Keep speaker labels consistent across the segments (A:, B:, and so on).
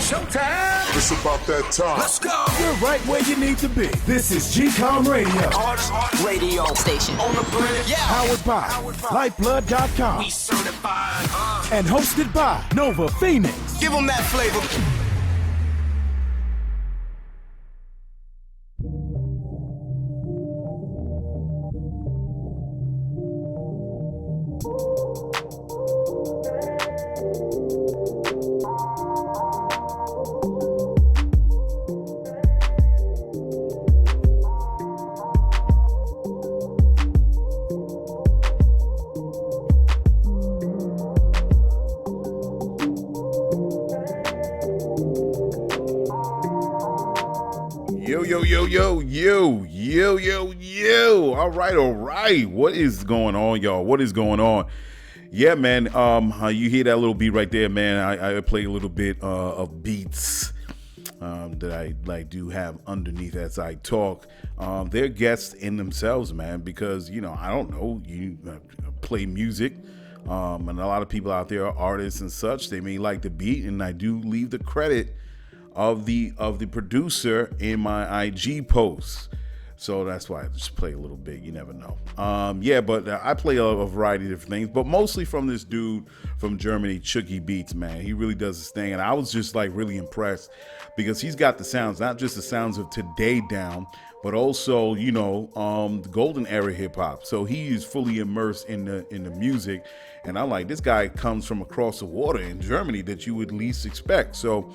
A: Showtime.
B: It's about that time.
A: Let's go.
C: You're right where you need to be. This is GCOM Radio.
A: Hardest radio station on the planet. Yeah.
C: Powered by Lyfeblood.com.
A: We certified.
C: And hosted by Nova Phoenix.
A: Give them that flavor.
D: Yo. All right. What is going on, y'all? What is going on? Yeah, man. You hear that little beat right there, man. I play a little bit of beats that I do have underneath as I talk. They're guests in themselves, man, because, I don't know, you play music. And a lot of people out there are artists and such. They may like the beat, and I do leave the credit of the producer in my IG posts. So that's why I just play a little bit. You never know. But I play a variety of different things, but mostly from this dude from Germany, Chucky Beats, man. He really does his thing. And I was just like really impressed because he's got the sounds, not just the sounds of today down, but also, the golden era hip hop. So he is fully immersed in the music. And I'm like, this guy comes from across the water in Germany that you would least expect. So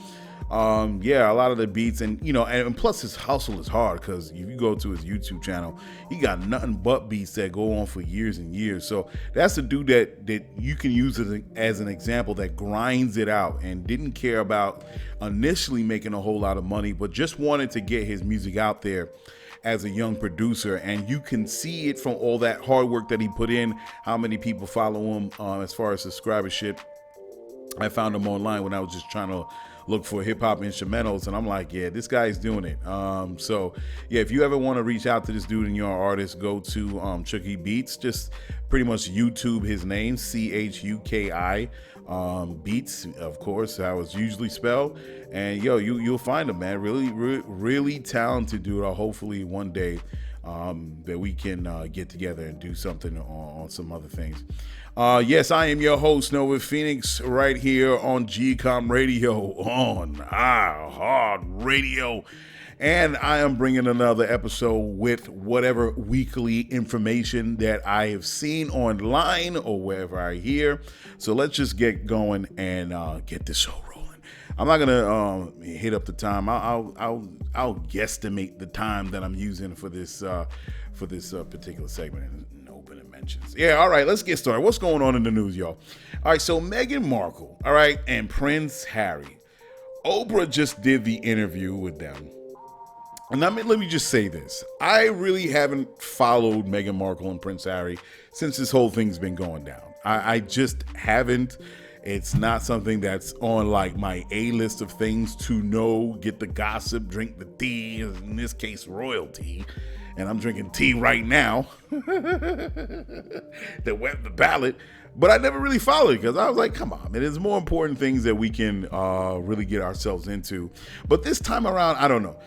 D: a lot of the beats and plus his hustle is hard because if you go to his YouTube channel, he got nothing but beats that go on for years and years. So that's the dude that you can use as an example that grinds it out and didn't care about initially making a whole lot of money, but just wanted to get his music out there as a young producer. And you can see it from all that hard work that he put in, how many people follow him as far as subscribership. I found him online when I was just trying to look for hip hop instrumentals, and I'm like, yeah, this guy's doing it. If you ever want to reach out to this dude and you're an artist, go to Chucky Beats. Just pretty much YouTube his name, CHUKI Beats, of course, how it's usually spelled. And you'll find him, man. Really talented dude. Hopefully one day that we can get together and do something on some other things. Yes, I am your host, Nova Phoenix, right here on GCOM Radio on iHeartRadio. And I am bringing another episode with whatever weekly information that I have seen online or wherever I hear. So let's just get going and get this show rolling. I'm not gonna hit up the time. I'll guesstimate the time that I'm using for this particular segment. Yeah, all right, let's get started. What's going on in the news, y'all? All right, so Meghan Markle, all right, and Prince Harry. Oprah just did the interview with them. And let me just say this. I really haven't followed Meghan Markle and Prince Harry since this whole thing's been going down. I just haven't. It's not something that's on like my A-list of things to know, get the gossip, drink the tea, in this case, royalty. And I'm drinking tea right now that wet the ballot, but I never really followed it because I was like, come on, man, there's more important things that we can really get ourselves into. But this time around, I don't know.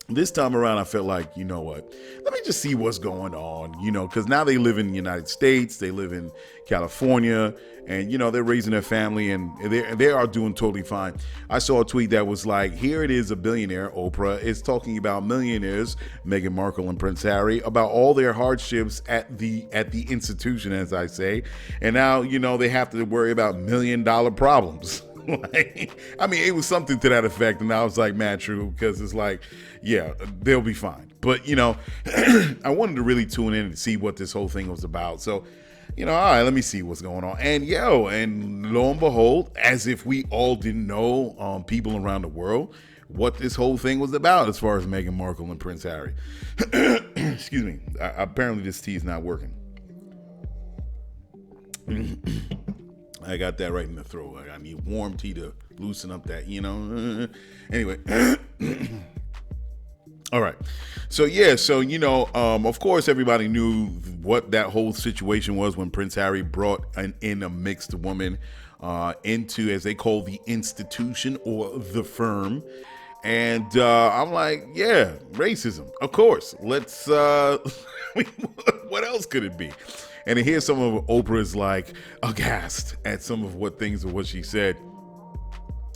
D: This time around, I felt like, you know what, let me just see what's going on, because now they live in the United States, they live in California, and, they're raising their family, and they are doing totally fine. I saw a tweet that was like, here it is, a billionaire, Oprah, is talking about millionaires, Meghan Markle and Prince Harry, about all their hardships at the institution, as I say, and now, they have to worry about $1 million problems. It was something to that effect, and I was like, man, true, because it's like, yeah, they'll be fine. But, I wanted to really tune in and see what this whole thing was about. So, all right, let me see what's going on. And and lo and behold, as if we all didn't know, people around the world, what this whole thing was about as far as Meghan Markle and Prince Harry. Excuse me. Apparently this tea is not working. I got that right in the throat. I need warm tea to loosen up that, Anyway. All right. So, of course, everybody knew what that whole situation was when Prince Harry brought in a mixed woman into, as they call, the institution or the firm. And I'm like, yeah, racism, of course. Let's, what else could it be? And to hear some of Oprah's like aghast at some of what she said.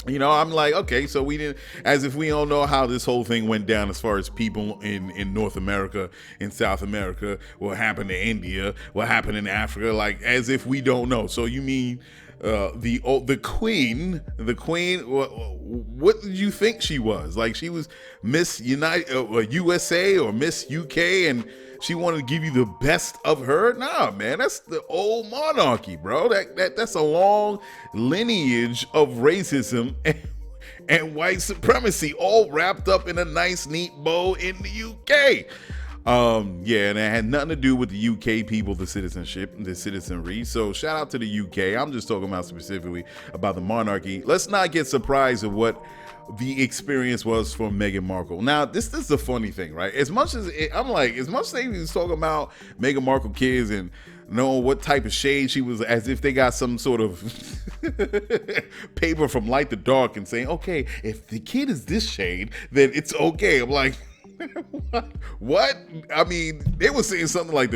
D: You know, I'm like, okay, so we didn't, as if we don't know how this whole thing went down as far as people in North America, in South America, what happened to India, what happened in Africa, like as if we don't know. So you mean the queen, what did you think she was? Like she was Miss USA or Miss UK, and she wanted to give you the best of her? Nah, man, that's the old monarchy, bro. That's a long lineage of racism and white supremacy, all wrapped up in a nice, neat bow in the UK. Yeah, and it had nothing to do with the UK people, the citizenry. So shout out to the UK. I'm just talking about specifically about the monarchy. Let's not get surprised at what the experience was for Meghan Markle. Now, this is the funny thing, right? As much as they was talking about Meghan Markle kids and knowing what type of shade she was, as if they got some sort of paper from Light to Dark and saying, okay, if the kid is this shade, then it's okay. I'm like, what? I mean, they were saying something like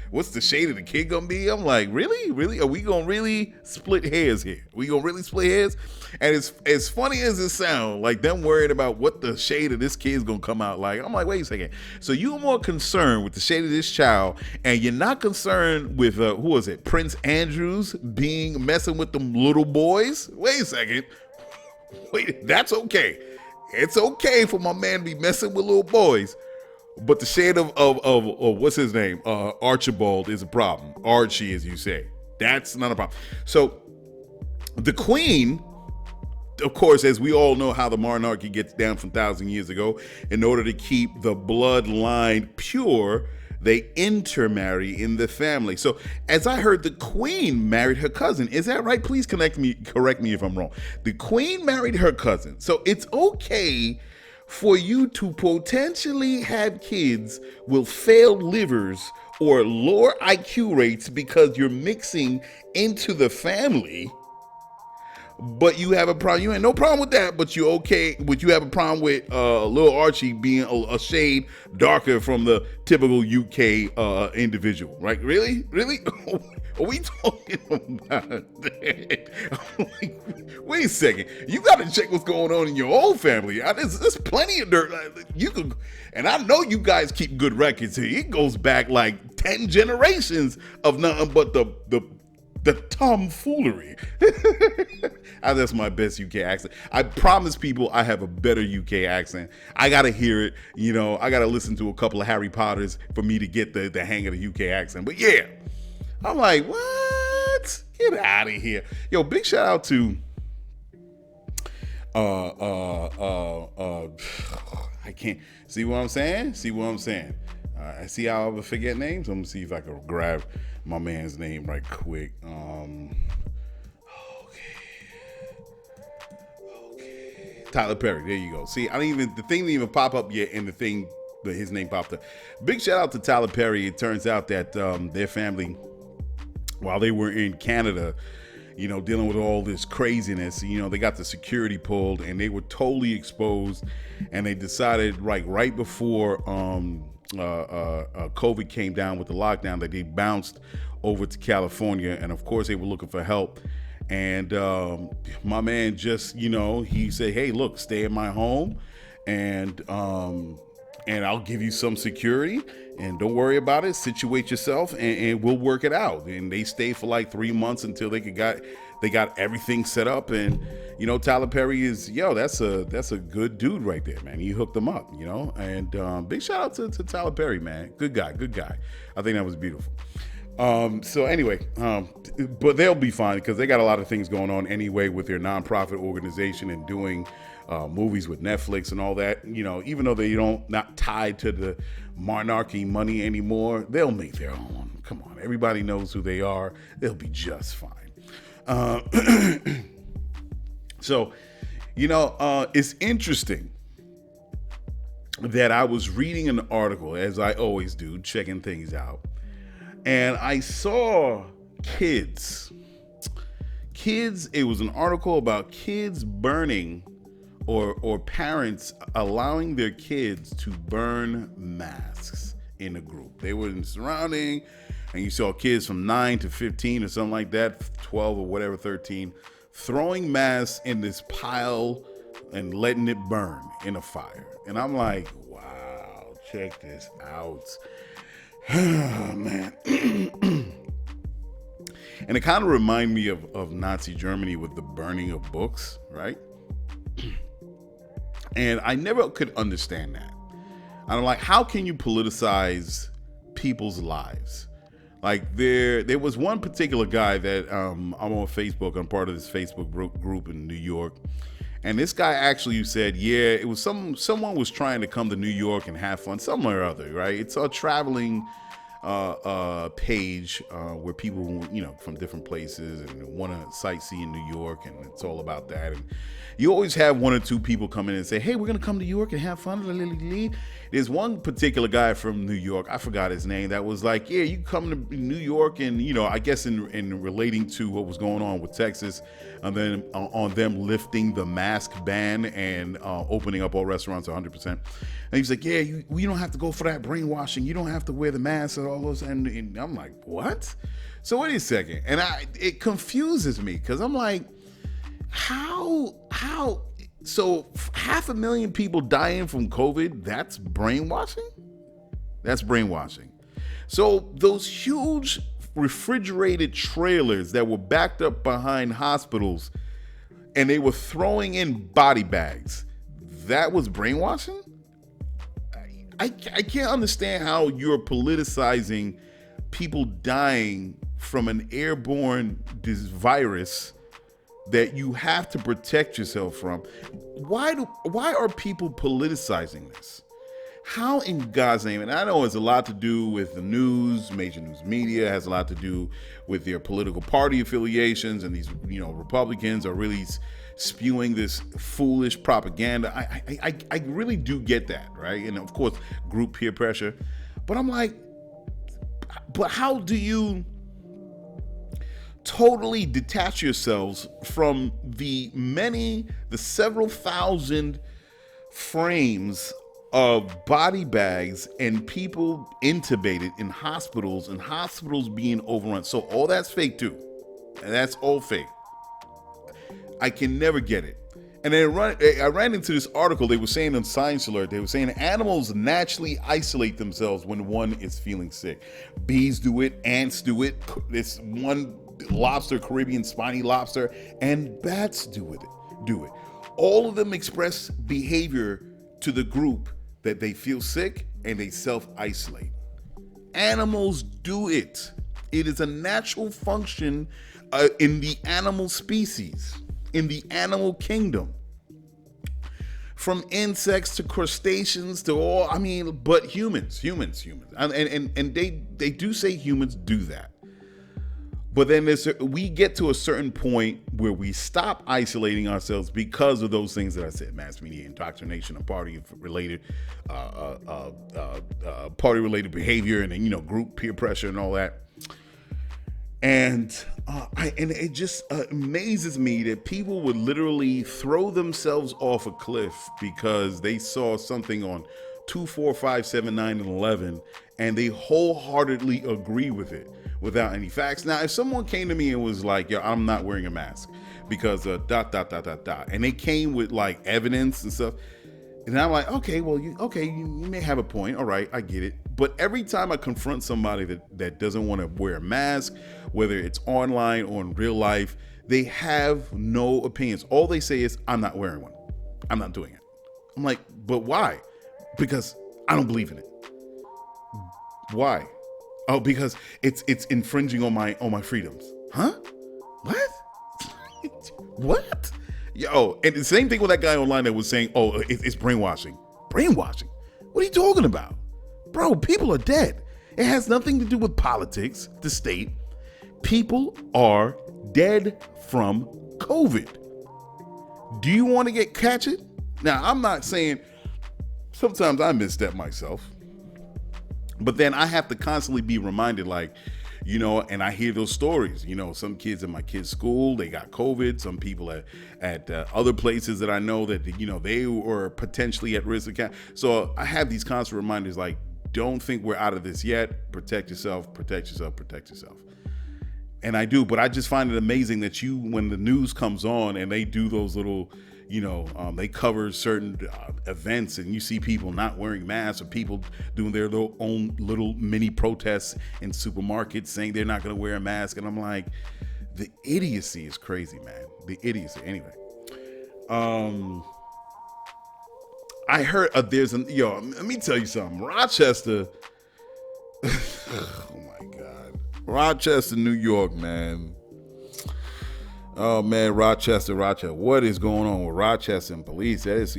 D: what's the shade of the kid gonna be? I'm like, really? Are we gonna really split hairs here? We gonna really split hairs? And it's as funny as it sounds, like them worried about what the shade of this kid's gonna come out like. I'm like, wait a second. So you're more concerned with the shade of this child, and you're not concerned with who was it? Prince Andrews messing with them little boys? Wait a second. Wait, that's okay. It's okay for my man to be messing with little boys, but the shade of what's his name? Archibald is a problem. Archie, as you say. That's not a problem. So the Queen, of course, as we all know how the monarchy gets down from 1,000 years ago, in order to keep the bloodline pure, they intermarry in the family. So as I heard, the Queen married her cousin. Is that right? Please correct me if I'm wrong. The Queen married her cousin. So it's okay for you to potentially have kids with failed livers or lower IQ rates because you're mixing into the family. But you have a problem. You ain't no problem with that, but you okay. But you have a problem with little Archie being a shade darker from the typical UK individual, right? Really? Are we talking about that? I'm like, wait a second. You got to check what's going on in your own family. There's plenty of dirt. You could, and I know you guys keep good records here. It goes back like 10 generations of nothing but the tomfoolery. That's my best UK accent. I promise people I have a better UK accent. I gotta hear it. You know, I gotta listen to a couple of Harry Potters for me to get the hang of the UK accent. But yeah, I'm like, what? Get out of here. Yo, big shout out to I can't see what I'm saying. I see how I forget names. I'm gonna see if I can grab my man's name right quick. Okay. Tyler Perry. There you go. See, the thing didn't even pop up yet, and his name popped up. Big shout out to Tyler Perry. It turns out that their family, while they were in Canada, you know, dealing with all this craziness, you know, they got the security pulled and they were totally exposed, and they decided right before COVID came down with the lockdown that they bounced over to California, and of course they were looking for help. And my man just, you know, he said, hey, look, stay in my home, and I'll give you some security, and don't worry about it. Situate yourself, and we'll work it out. And they stayed for like 3 months until they got everything set up. And you know, Tyler Perry is, that's a good dude right there, man. He hooked them up, you know. And big shout out to Tyler Perry, man. Good guy. I think that was beautiful. So anyway, but they'll be fine because they got a lot of things going on anyway with their nonprofit organization and doing movies with Netflix and all that. You know, even though they not tied to the monarchy money anymore, they'll make their own. Come on, everybody knows who they are. They'll be just fine. So, you know, it's interesting that I was reading an article, as I always do, checking things out. And I saw kids kids. It was an article about kids burning or parents allowing their kids to burn masks in a group. They were in surrounding, and you saw kids from 9 to 15 or something like that, 12 or whatever, 13, throwing masks in this pile and letting it burn in a fire. And I'm like, wow, check this out. Man. And it kind of reminded me of Nazi Germany with the burning of books, right? And I never could understand that. I'm like, how can you politicize people's lives? Like there was one particular guy that I'm on Facebook. I'm part of this Facebook group in New York. And this guy actually said, yeah, it was someone was trying to come to New York and have fun somewhere or other, right? It's a traveling page where people, from different places and want to sightsee in New York, and it's all about that. And you always have one or two people come in and say, hey, we're going to come to New York and have fun. There's one particular guy from New York, I forgot his name, that was like, yeah, you come to New York, and, I guess in relating to what was going on with Texas, and then on them lifting the mask ban and opening up all restaurants 100%. And he's like, yeah, you don't have to go for that brainwashing. You don't have to wear the mask and all those. And I'm like, what? So wait a second. And it confuses me, because I'm like, how? So 500,000 people dying from COVID, that's brainwashing? That's brainwashing. So those huge refrigerated trailers that were backed up behind hospitals, and they were throwing in body bags, that was brainwashing? I can't understand how you're politicizing people dying from an airborne virus that you have to protect yourself from. Why are people politicizing this? How in God's name? And I know it's a lot to do with the news, major news media, has a lot to do with their political party affiliations, and these, Republicans are really spewing this foolish propaganda. I really do get that, right? And of course, group peer pressure. But I'm like, but how do you totally detach yourselves from the several thousand frames of body bags and people intubated in hospitals, and hospitals being overrun? So all that's fake too. And that's all fake. I can never get it. And then I ran into this article. They were saying on Science Alert, they were saying animals naturally isolate themselves when one is feeling sick. Bees do it, ants do it. This one lobster, Caribbean spiny lobster, and bats do it. All of them express behavior to the group that they feel sick, and they self-isolate. Animals do it. It is a natural function in the animal species, in the animal kingdom. From insects to crustaceans to all, but humans. And they do say humans do that. But then we get to a certain point where we stop isolating ourselves because of those things that I said: mass media indoctrination, and party-related behavior, and then, group peer pressure and all that. And it just amazes me that people would literally throw themselves off a cliff because they saw something on 2, 4, 5, 7, 9, and 11, and they wholeheartedly agree with it without any facts. Now, if someone came to me and was like, "Yo, I'm not wearing a mask because and they came with like evidence and stuff, and I'm like, okay, well, you may have a point. All right, I get it. But every time I confront somebody that doesn't want to wear a mask, whether it's online or in real life, they have no opinions. All they say is, I'm not wearing one. I'm not doing it. I'm like, but why? Because I don't believe in it. Why? Oh, because it's infringing on my freedoms. Huh? What? What? Yo, and the same thing with that guy online that was saying, oh, it's brainwashing. Brainwashing? What are you talking about? Bro, people are dead. It has nothing to do with politics, the state. People are dead from COVID. Do you want to catch it? Now, I'm not saying, sometimes I misstep myself, but then I have to constantly be reminded, like, and I hear those stories. Some kids in my kids' school, they got COVID. Some people at other places that I know that, they were potentially at risk of. So I have these constant reminders like, don't think we're out of this yet. Protect yourself, protect yourself, protect yourself. And I do, but I just find it amazing that when the news comes on and they do those little, they cover certain events and you see people not wearing masks or people doing their own little mini protests in supermarkets saying they're not going to wear a mask. And I'm like, the idiocy is crazy, man. The idiocy. Anyway, I heard let me tell you something. Rochester. Oh my God. Rochester, New York, man. Oh man, Rochester. What is going on with Rochester and police? That is,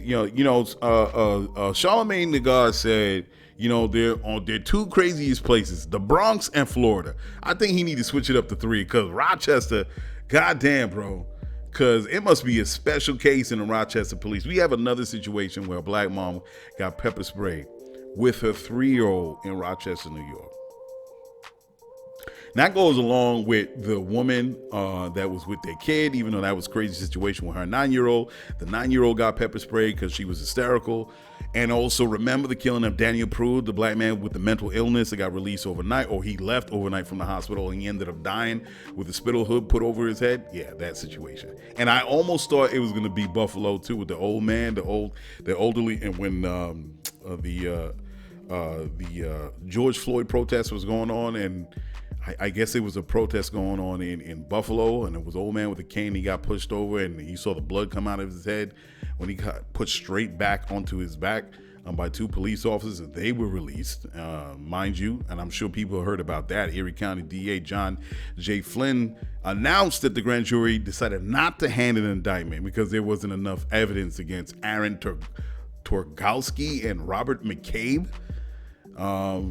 D: Charlemagne the God said, they're two craziest places, the Bronx and Florida. I think he need to switch it up to 3 because Rochester, goddamn, bro. Because it must be a special case in the Rochester police. We have another situation where a black mom got pepper sprayed with her 3-year-old in Rochester, New York. And that goes along with the woman that was with their kid, even though that was a crazy situation with her 9-year-old. The 9-year-old got pepper sprayed because she was hysterical. And also remember the killing of Daniel Prude, the black man with the mental illness that got released overnight, or he left overnight from the hospital and he ended up dying with a spittle hood put over his head. Yeah, that situation. And I almost thought it was going to be Buffalo too, with the old man, the elderly, and when the George Floyd protest was going on, and I guess it was a protest going on in Buffalo, and it was an old man with a cane. He got pushed over and he saw the blood come out of his head when he got put straight back onto his back by 2 police officers. They were released, mind you, and I'm sure people heard about that. Erie County DA John J. Flynn announced that the grand jury decided not to hand an indictment because there wasn't enough evidence against Aaron Torgalski and Robert McCabe.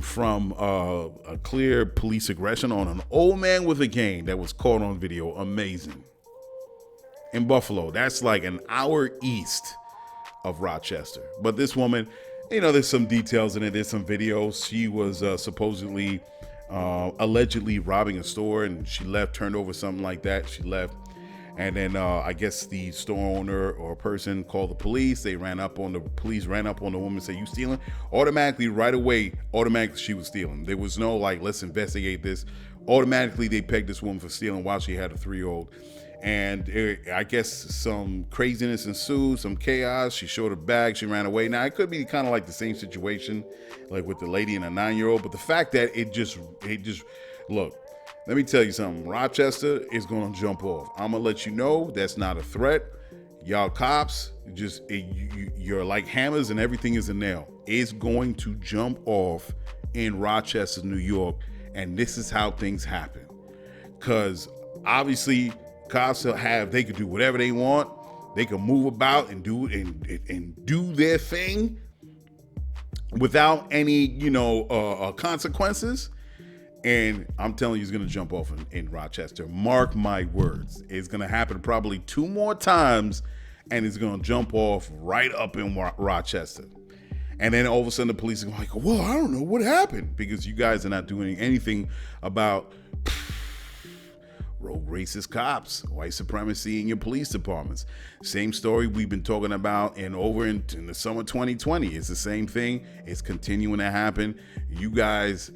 D: From a clear police aggression on an old man with a cane that was caught on video. Amazing. In Buffalo, that's like an hour east of Rochester. But this woman, there's some details in it. There's some videos. She was supposedly, allegedly robbing a store, and she left, turned over something like that. She left. And then I guess the store owner or person called the police. Ran up on the woman and said, "You stealing?" Right away, she was stealing. There was no let's investigate this. Automatically, they pegged this woman for stealing while she had a 3-year-old. And I guess some craziness ensued, some chaos. She showed her bag. She ran away. Now, it could be kind of like the same situation, like with the lady and a 9-year-old. But the fact that it just look. Let me tell you something. Rochester is going to jump off. I'm going to let you know that's not a threat. Y'all cops, you're like hammers and everything is a nail. It's going to jump off in Rochester, New York. And this is how things happen. Because obviously cops they could do whatever they want. They can move about and do their thing without any, consequences. And I'm telling you, it's going to jump off in Rochester. Mark my words. It's going to happen probably 2 more times, and it's going to jump off right up in Rochester. And then all of a sudden, the police are like, well, I don't know what happened, because you guys are not doing anything about rogue racist cops, white supremacy in your police departments. Same story we've been talking about in the summer 2020. It's the same thing. It's continuing to happen. You guys,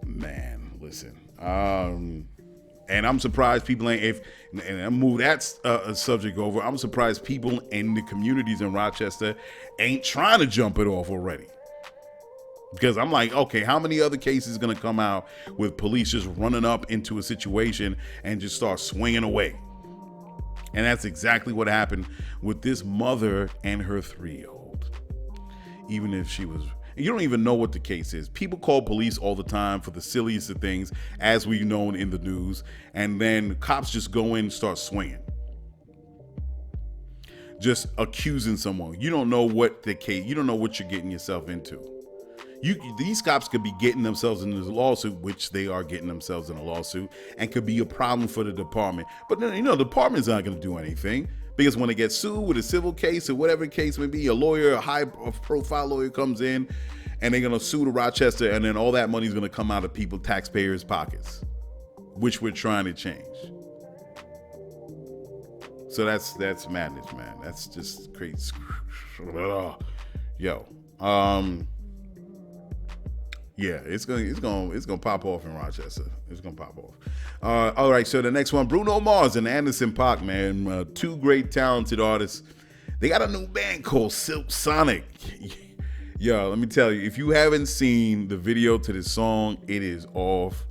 D: man. Listen, and I'm surprised people ain't. And I move that subject over. I'm surprised people in the communities in Rochester ain't trying to jump it off already. Because I'm like, okay, how many other cases gonna come out with police just running up into a situation and just start swinging away? And that's exactly what happened with this mother and her 3-year-old. Even if she was. You don't even know what the case is. People call police all the time for the silliest of things, as we've known in the news, and then cops just go in and start swinging. Just accusing someone. You don't know what the case, you don't know what you're getting yourself into. These cops could be getting themselves into this lawsuit, which they are getting themselves in a lawsuit, and could be a problem for the department. But then, the department's not going to do anything. Because when they get sued with a civil case or whatever case may be, a lawyer, a high-profile lawyer comes in and they're going to sue the Rochester, and then all that money is going to come out of taxpayers' pockets. which we're trying to change. So that's madness, man. That's just crazy. Yo, yeah, it's gonna pop off in Rochester. It's gonna pop off. All right, so the next one, Bruno Mars and Anderson .Paak, man, two great talented artists. They got a new band called Silk Sonic. Yo, let me tell you, if you haven't seen the video to this song, it is off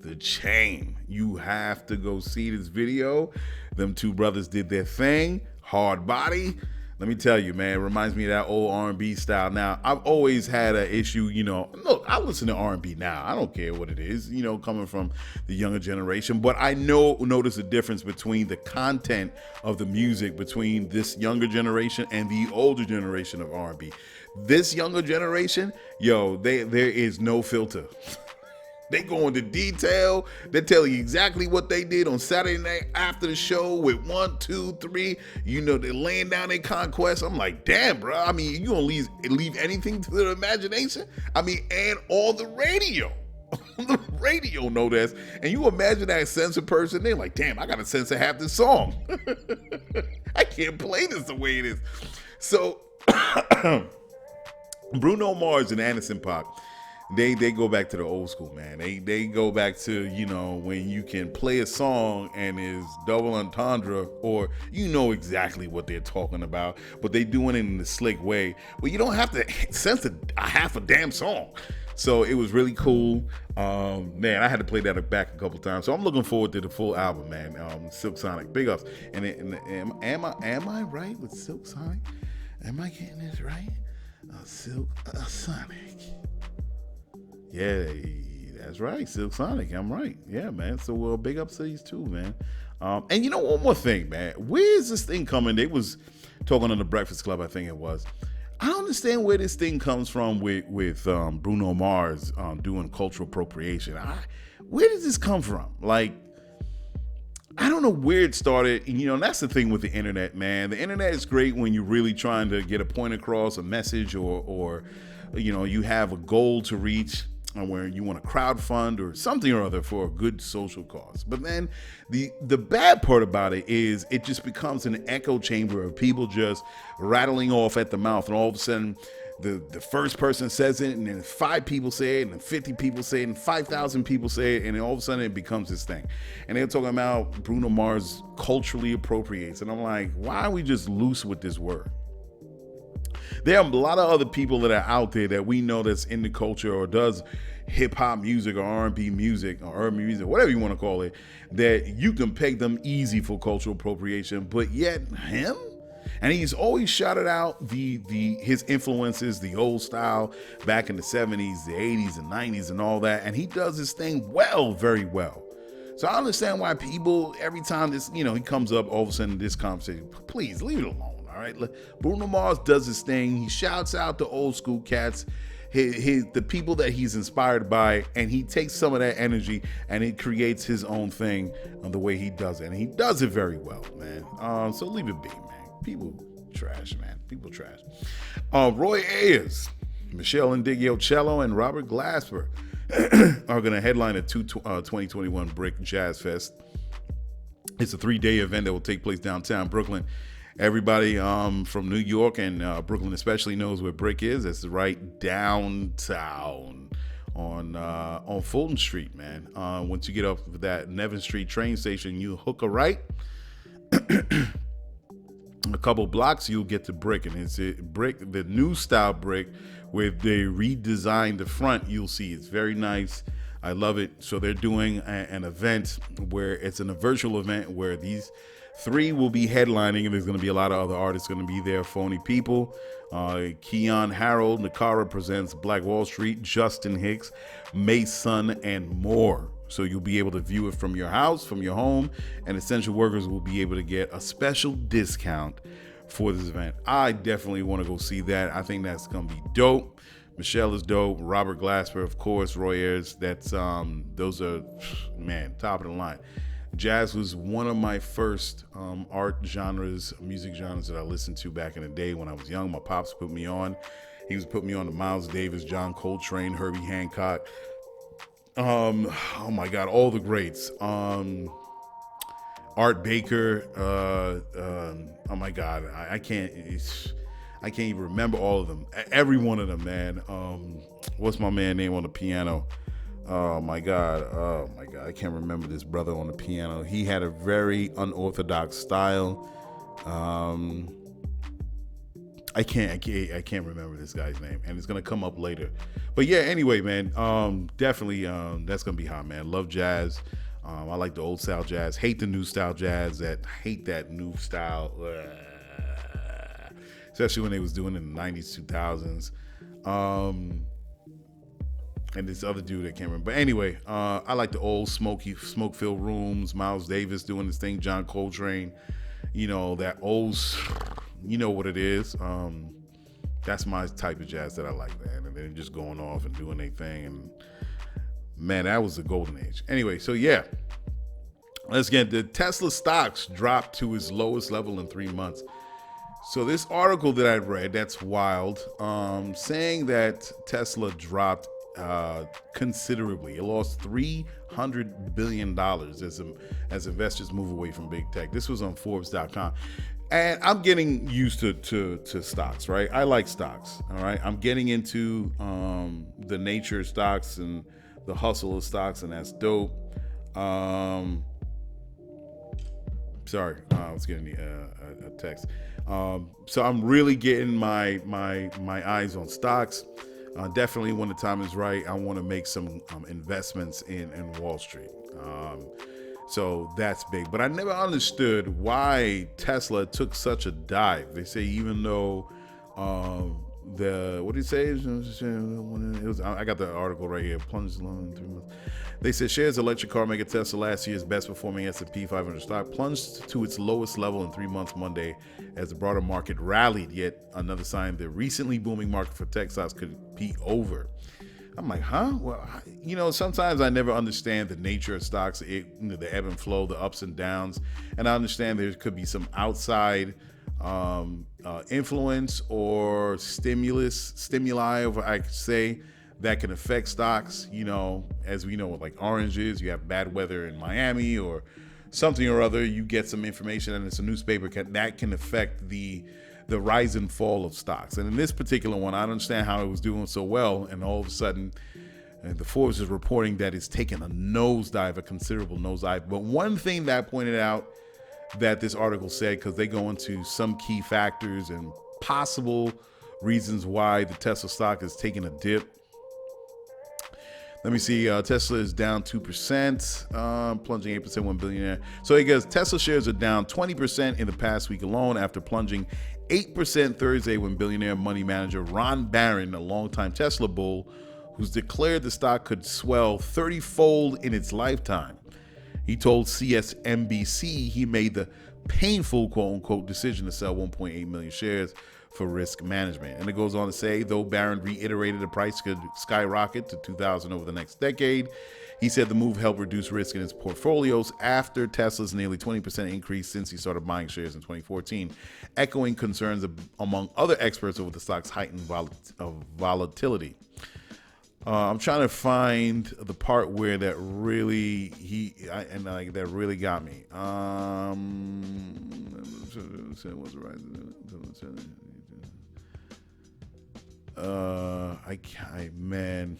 D: the chain. You have to go see this video. Them two brothers did their thing. Hard body. Let me tell you, man, it reminds me of that old R&B style. Now, I've always had an issue, look, I listen to R&B now. I don't care what it is, coming from the younger generation. But I notice a difference between the content of the music between this younger generation and the older generation of R&B. This younger generation, there is no filter. They go into detail. They tell you exactly what they did on Saturday night after the show with 1, 2, 3. They're laying down their conquest. I'm like, damn, bro. I mean, you gonna leave anything to the imagination? I mean, and all the radio. The radio know this. And you imagine that censored person, they're like, damn, I gotta censor half this song. I can't play this the way it is. So, Bruno Mars and Anderson .Paak, they go back to the old school, man. They go back to, when you can play a song and is double entendre, or exactly what they're talking about, but they doing it in the slick way where you don't have to censor a half a damn song. So it was really cool. Man, I had to play that back a couple times. So I'm looking forward to the full album, man. Silk Sonic, big ups. And am I right with Silk Sonic? Am I getting this right? Silk Sonic. Yeah, that's right. Silk Sonic. I'm right. Yeah, man. So big ups to these two, man. And one more thing, man. Where is this thing coming? They was talking on the Breakfast Club, I think it was. I don't understand where this thing comes from with Bruno Mars doing cultural appropriation. Where does this come from? Like, I don't know where it started. And that's the thing with the internet, man. The internet is great when you're really trying to get a point across, a message, or you have a goal to reach, where you want to crowdfund or something or other for a good social cause. But then the bad part about it is it just becomes an echo chamber of people just rattling off at the mouth, and all of a sudden the first person says it, and then 5 people say it, and then 50 people say it, and 5,000 people say it, and then all of a sudden it becomes this thing. And they're talking about Bruno Mars culturally appropriates, and I'm like, why are we just loose with this word? There are a lot of other people that are out there that we know that's in the culture or does hip hop music or R&B music or urban music, whatever you want to call it, that you can peg them easy for cultural appropriation, but yet him? And he's always shouted out his influences, the old style back in the 70s, the 80s and 90s and all that. And he does his thing well, very well. So I understand why people, every time this, he comes up, all of a sudden this conversation, please leave it alone. All right, Bruno Mars does his thing. He shouts out the old school cats, the people that he's inspired by, and he takes some of that energy and he creates his own thing on the way he does it. And he does it very well, man. So leave it be, man. People trash, man. People trash. Roy Ayers, Michelle Indigio-Cello, and Robert Glasper are going to headline a 2021 Brick Jazz Fest. It's a 3-day event that will take place downtown Brooklyn. Everybody from New York and Brooklyn especially knows where Brick is. It's right downtown on Fulton Street, man. Once you get off that Nevin Street train station, you hook a right. A couple blocks, you'll get to Brick, and it's Brick, the new style Brick, where they redesigned the front. You'll see it's very nice. I love it. So they're doing an event where it's a virtual event where these 3 will be headlining, and there's going to be a lot of other artists going to be there. Phony People, Keon Harold, Nakara presents Black Wall Street, Justin Hicks, Mason, and more. So you'll be able to view it from your house, from your home, and essential workers will be able to get a special discount for this event. I definitely want to go see that. I think that's going to be dope. Michelle is dope. Robert Glasper, of course. Roy Ayers. Those are, man, top of the line. Jazz was one of my first music genres that I listened to back in the day when I was young. My pops put me on. He was putting me on to Miles Davis, John Coltrane, Herbie Hancock. Oh my God, all the greats. Art Baker. Oh my God, I can't even remember all of them. Every one of them, man. What's my man name on the piano? Oh my God, I can't remember this brother on the piano. He had a very unorthodox style. I can't remember this guy's name, and it's gonna come up later. But yeah, anyway, man, definitely, that's gonna be hot, man. Love jazz. I like the old style jazz. Hate the new style jazz. Hate that new style, especially when they was doing it in the 90s, 2000s. And this other dude I can't remember. But anyway, I like the old smoke-filled rooms. Miles Davis doing this thing. John Coltrane. You know, that old, you know what it is. That's my type of jazz that I like, man. And they're just going off and doing their thing. And man, that was the golden age. Anyway, so yeah. Let's get the Tesla stocks dropped to its lowest level in 3 months. So this article that I read, that's wild, saying that Tesla dropped considerably. It lost $300 billion as investors move away from big tech. This was on Forbes.com. And I'm getting used to stocks, right? I like stocks, all right? I'm getting into the nature of stocks and the hustle of stocks, and that's dope. Sorry, I was getting a text. So I'm really getting my eyes on stocks. Definitely when the time is right, I want to make some investments in Wall Street. So that's big. But I never understood why Tesla took such a dive. They say even though what did he say? I got the article right here. Plunged along in 3 months. They said shares of electric car maker Tesla, last year's best performing S&P 500 stock, plunged to its lowest level in 3 months Monday as the broader market rallied. Yet another sign the recently booming market for tech stocks could be over. I'm like, huh? Well, you know, sometimes I never understand the nature of stocks, the ebb and flow, the ups and downs. And I understand there could be some outside influence or stimuli, if I could say, that can affect stocks. You know, as we know, with like oranges, you have bad weather in Miami or something or other. You get some information, and it's a newspaper that can affect the rise and fall of stocks. And in this particular one, I don't understand how it was doing so well, and all of a sudden, the Forbes is reporting that it's taken a nosedive, a considerable nosedive. But one thing that I pointed out that this article said, because they go into some key factors and possible reasons why the Tesla stock is taking a dip. Let me see. Tesla is down 2%, plunging 8% when billionaire. So it goes, Tesla shares are down 20% in the past week alone after plunging 8% Thursday when billionaire money manager Ron Barron, a longtime Tesla bull, who's declared the stock could swell 30-fold in its lifetime. He told CSNBC he made the painful, quote-unquote, decision to sell 1.8 million shares for risk management. And it goes on to say, though Barron reiterated the price could skyrocket to $2,000 over the next decade, he said the move helped reduce risk in his portfolios after Tesla's nearly 20% increase since he started buying shares in 2014, echoing concerns among other experts over the stock's heightened volatility. I'm trying to find the part where that really that really got me. Man.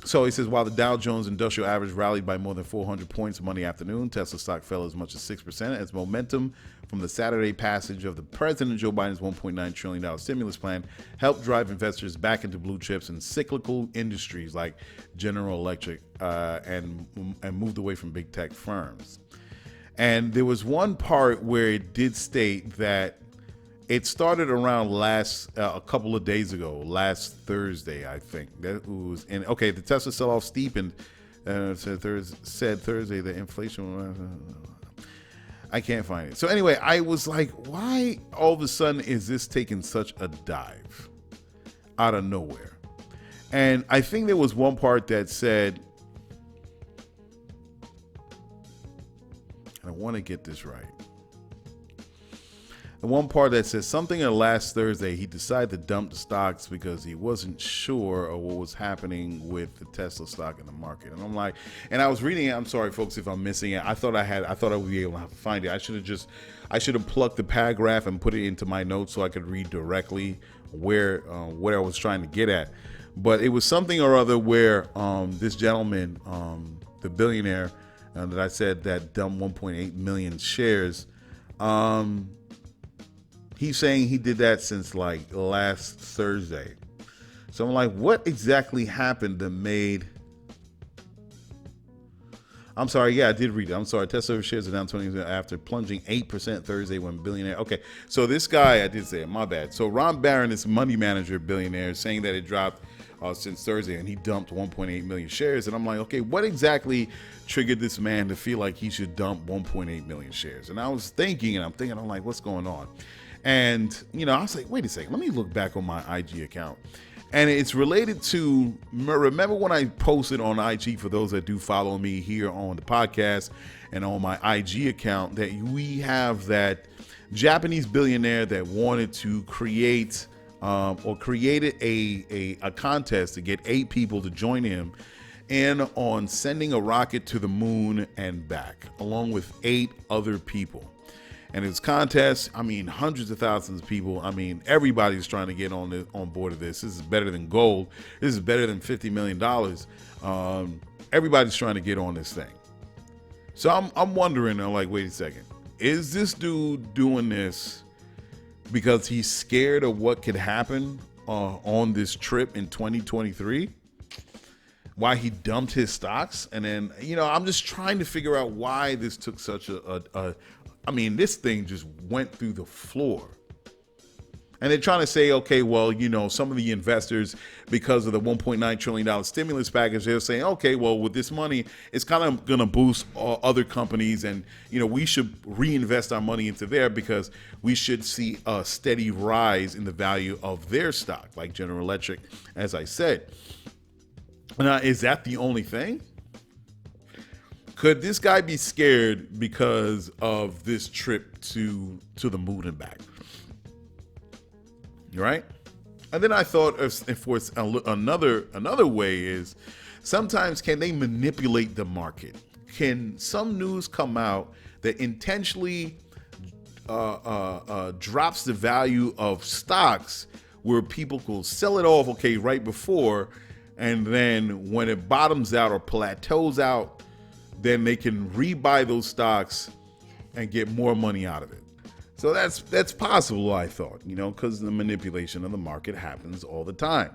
D: So he says, while the Dow Jones Industrial Average rallied by more than 400 points Monday afternoon, Tesla stock fell as much as 6% as momentum from the Saturday passage of the President Joe Biden's $1.9 trillion stimulus plan helped drive investors back into blue chips and cyclical industries like General Electric and moved away from big tech firms. And there was one part where it did state that it started around a couple of days ago, last Thursday, I think. That was the Tesla sell-off steepened. Said Thursday the inflation. I can't find it. So anyway, I was like, why all of a sudden is this taking such a dive out of nowhere? And I think there was one part that said, and I want to get this right. the one part that says something on last Thursday, he decided to dump the stocks because he wasn't sure of what was happening with the Tesla stock in the market. And I'm like, and I was reading it. I'm sorry, folks, if I'm missing it. I thought I would be able to find it. I should have plugged the paragraph and put it into my notes so I could read directly what I was trying to get at. But it was something or other where this gentleman, the billionaire that I said that dumped 1.8 million shares, he's saying he did that since like last Thursday. So I'm like, what exactly happened that made... I'm sorry. Yeah, I did read it. I'm sorry. Tesla shares are down 20% after plunging 8% Thursday when billionaire. Okay, so this guy, I did say it. My bad. So Ron Barron, this money manager billionaire, saying that it dropped since Thursday and he dumped 1.8 million shares. And I'm like, okay, what exactly triggered this man to feel like he should dump 1.8 million shares? And I was thinking, I'm like, what's going on? And, I was like, wait a second, let me look back on my IG account. And it's related to, remember when I posted on IG, for those that do follow me here on the podcast and on my IG account, that we have that Japanese billionaire that wanted to create or created a contest to get 8 people to join him in on sending a rocket to the moon and back, along with 8 other people. And it's contests. Hundreds of thousands of people. Everybody's trying to get on board of this. This is better than gold. This is better than $50 million. Everybody's trying to get on this thing. So I'm wondering, I'm like, wait a second. Is this dude doing this because he's scared of what could happen on this trip in 2023? Why he dumped his stocks? And then, I'm just trying to figure out why this took such this thing just went through the floor. And they're trying to say, okay, well, some of the investors, because of the $1.9 trillion stimulus package, they're saying, okay, well, with this money, it's kind of going to boost other companies. And, we should reinvest our money into there because we should see a steady rise in the value of their stock, like General Electric, as I said. Now, is that the only thing? Could this guy be scared because of this trip to the moon and back? Right? And then I thought, for another way is, sometimes can they manipulate the market? Can some news come out that intentionally drops the value of stocks where people will sell it off, okay, right before, and then when it bottoms out or plateaus out, then they can rebuy those stocks and get more money out of it. So that's possible, I thought, because the manipulation of the market happens all the time.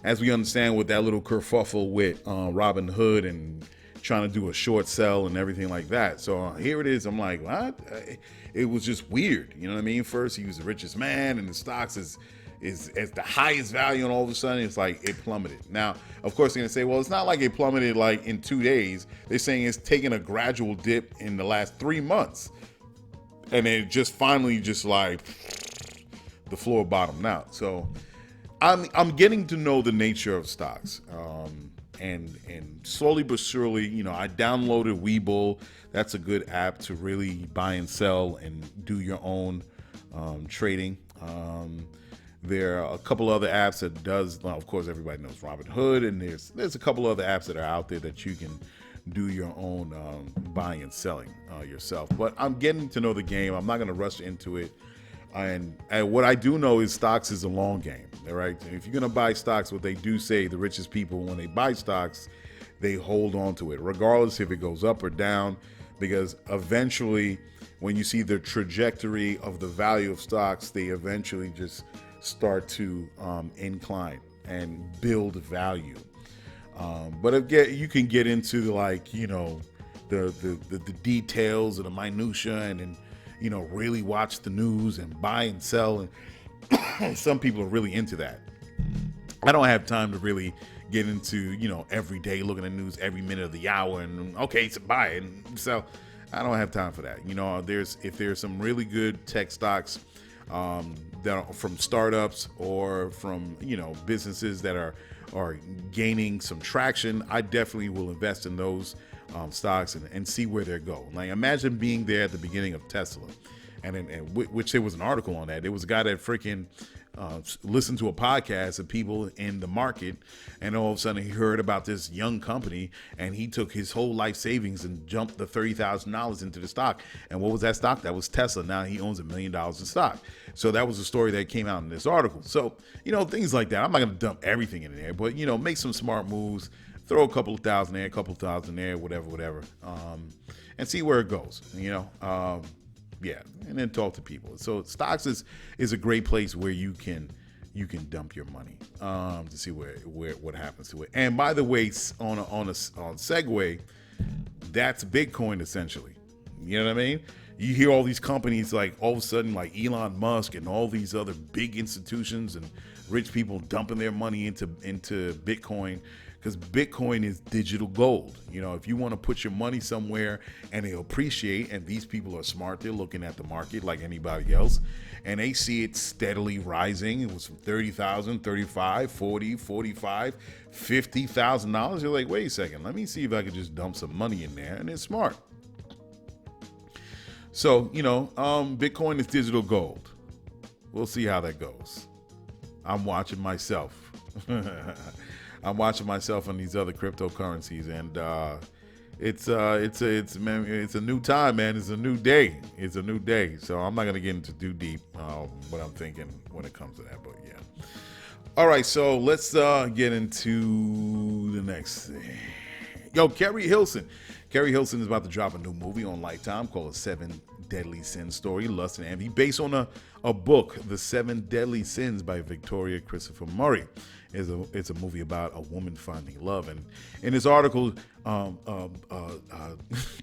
D: As we understand with that little kerfuffle with Robin Hood and trying to do a short sell and everything like that. So here it is. I'm like, what? It was just weird. You know what I mean? First, he was the richest man and the stocks is the highest value, and all of a sudden it's like it plummeted. Now, of course, they're gonna say, well, it's not like it plummeted like in 2 days. They're saying it's taken a gradual dip in the last 3 months, and it just finally just like the floor bottomed out. So I'm getting to know the nature of stocks, and slowly but surely, I downloaded Webull. That's a good app to really buy and sell and do your own trading. There are a couple other apps that does, well, of course, everybody knows Robinhood, and there's a couple other apps that are out there that you can do your own buying and selling yourself. But I'm getting to know the game. I'm not going to rush into it. And what I do know is stocks is a long game, all right? If you're going to buy stocks, what they do say, the richest people, when they buy stocks, they hold on to it, regardless if it goes up or down, because eventually, when you see the trajectory of the value of stocks, they eventually just start to incline and build value. But again, you can get into like, the details and the minutia and really watch the news and buy and sell. And some people are really into that. I don't have time to really get into, every day looking at news every minute of the hour and okay, so buy it and sell. I don't have time for that. If there's some really good tech stocks that are from startups or from businesses that are gaining some traction, I definitely will invest in those stocks and see where they go. Like, imagine being there at the beginning of Tesla which there was an article on that. There was a guy that freaking listened to a podcast of people in the market, and all of a sudden he heard about this young company, and he took his whole life savings and jumped the $30,000 into the stock. And what was that stock? That was Tesla. Now he owns $1 million in stock. So that was the story that came out in this article. So, things like that. I'm not going to dump everything in there, but, make some smart moves, throw a couple of thousand there, whatever, and see where it goes, yeah, and then talk to people. So stocks is a great place where you can dump your money to see what happens to it. And by the way, on segue, that's Bitcoin essentially. You know what I mean? You hear all these companies like all of a sudden like Elon Musk and all these other big institutions and rich people dumping their money into Bitcoin, because Bitcoin is digital gold. If you want to put your money somewhere and it'll appreciate, and these people are smart, they're looking at the market like anybody else, and they see it steadily rising. It was from $30,000, $35,000, $40,000, $45,000, $50,000. You're like, wait a second, let me see if I could just dump some money in there, and it's smart. So, Bitcoin is digital gold. We'll see how that goes. I'm watching myself. I'm watching myself on these other cryptocurrencies, and it's a new time, man. It's a new day. It's a new day. So I'm not gonna get into too deep what I'm thinking when it comes to that, but yeah. All right, so let's get into the next thing. Yo, Keri Hilson. Keri Hilson is about to drop a new movie on Lifetime called 7 Deadly Sins Story, Lust and Envy, based on a book, The 7 Deadly Sins by Victoria Christopher Murray. It's a movie about a woman finding love. And in this article,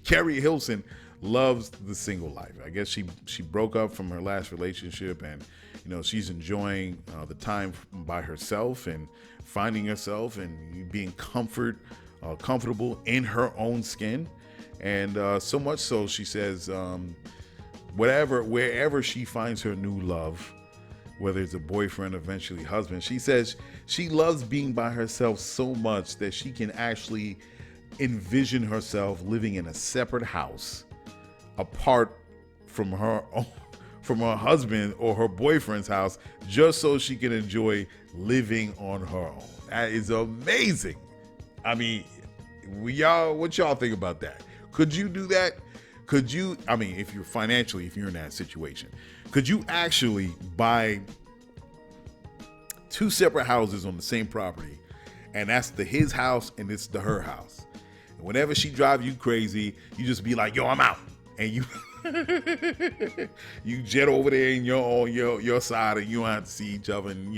D: Keri Hilson loves the single life. I guess she broke up from her last relationship, and she's enjoying the time by herself and finding herself and being comfortable in her own skin. And so much so, she says, wherever she finds her new love, whether it's a boyfriend, eventually husband, she says she loves being by herself so much that she can actually envision herself living in a separate house apart from her husband or her boyfriend's house, just so she can enjoy living on her own. That is amazing. I mean, what y'all think about that? Could you do that? Could you, if you're in that situation, could you actually buy 2 separate houses on the same property, and that's his house and it's her house? And whenever she drives you crazy, you just be like, yo, I'm out. And you you jet over there and you're on your side, and you don't have to see each other, and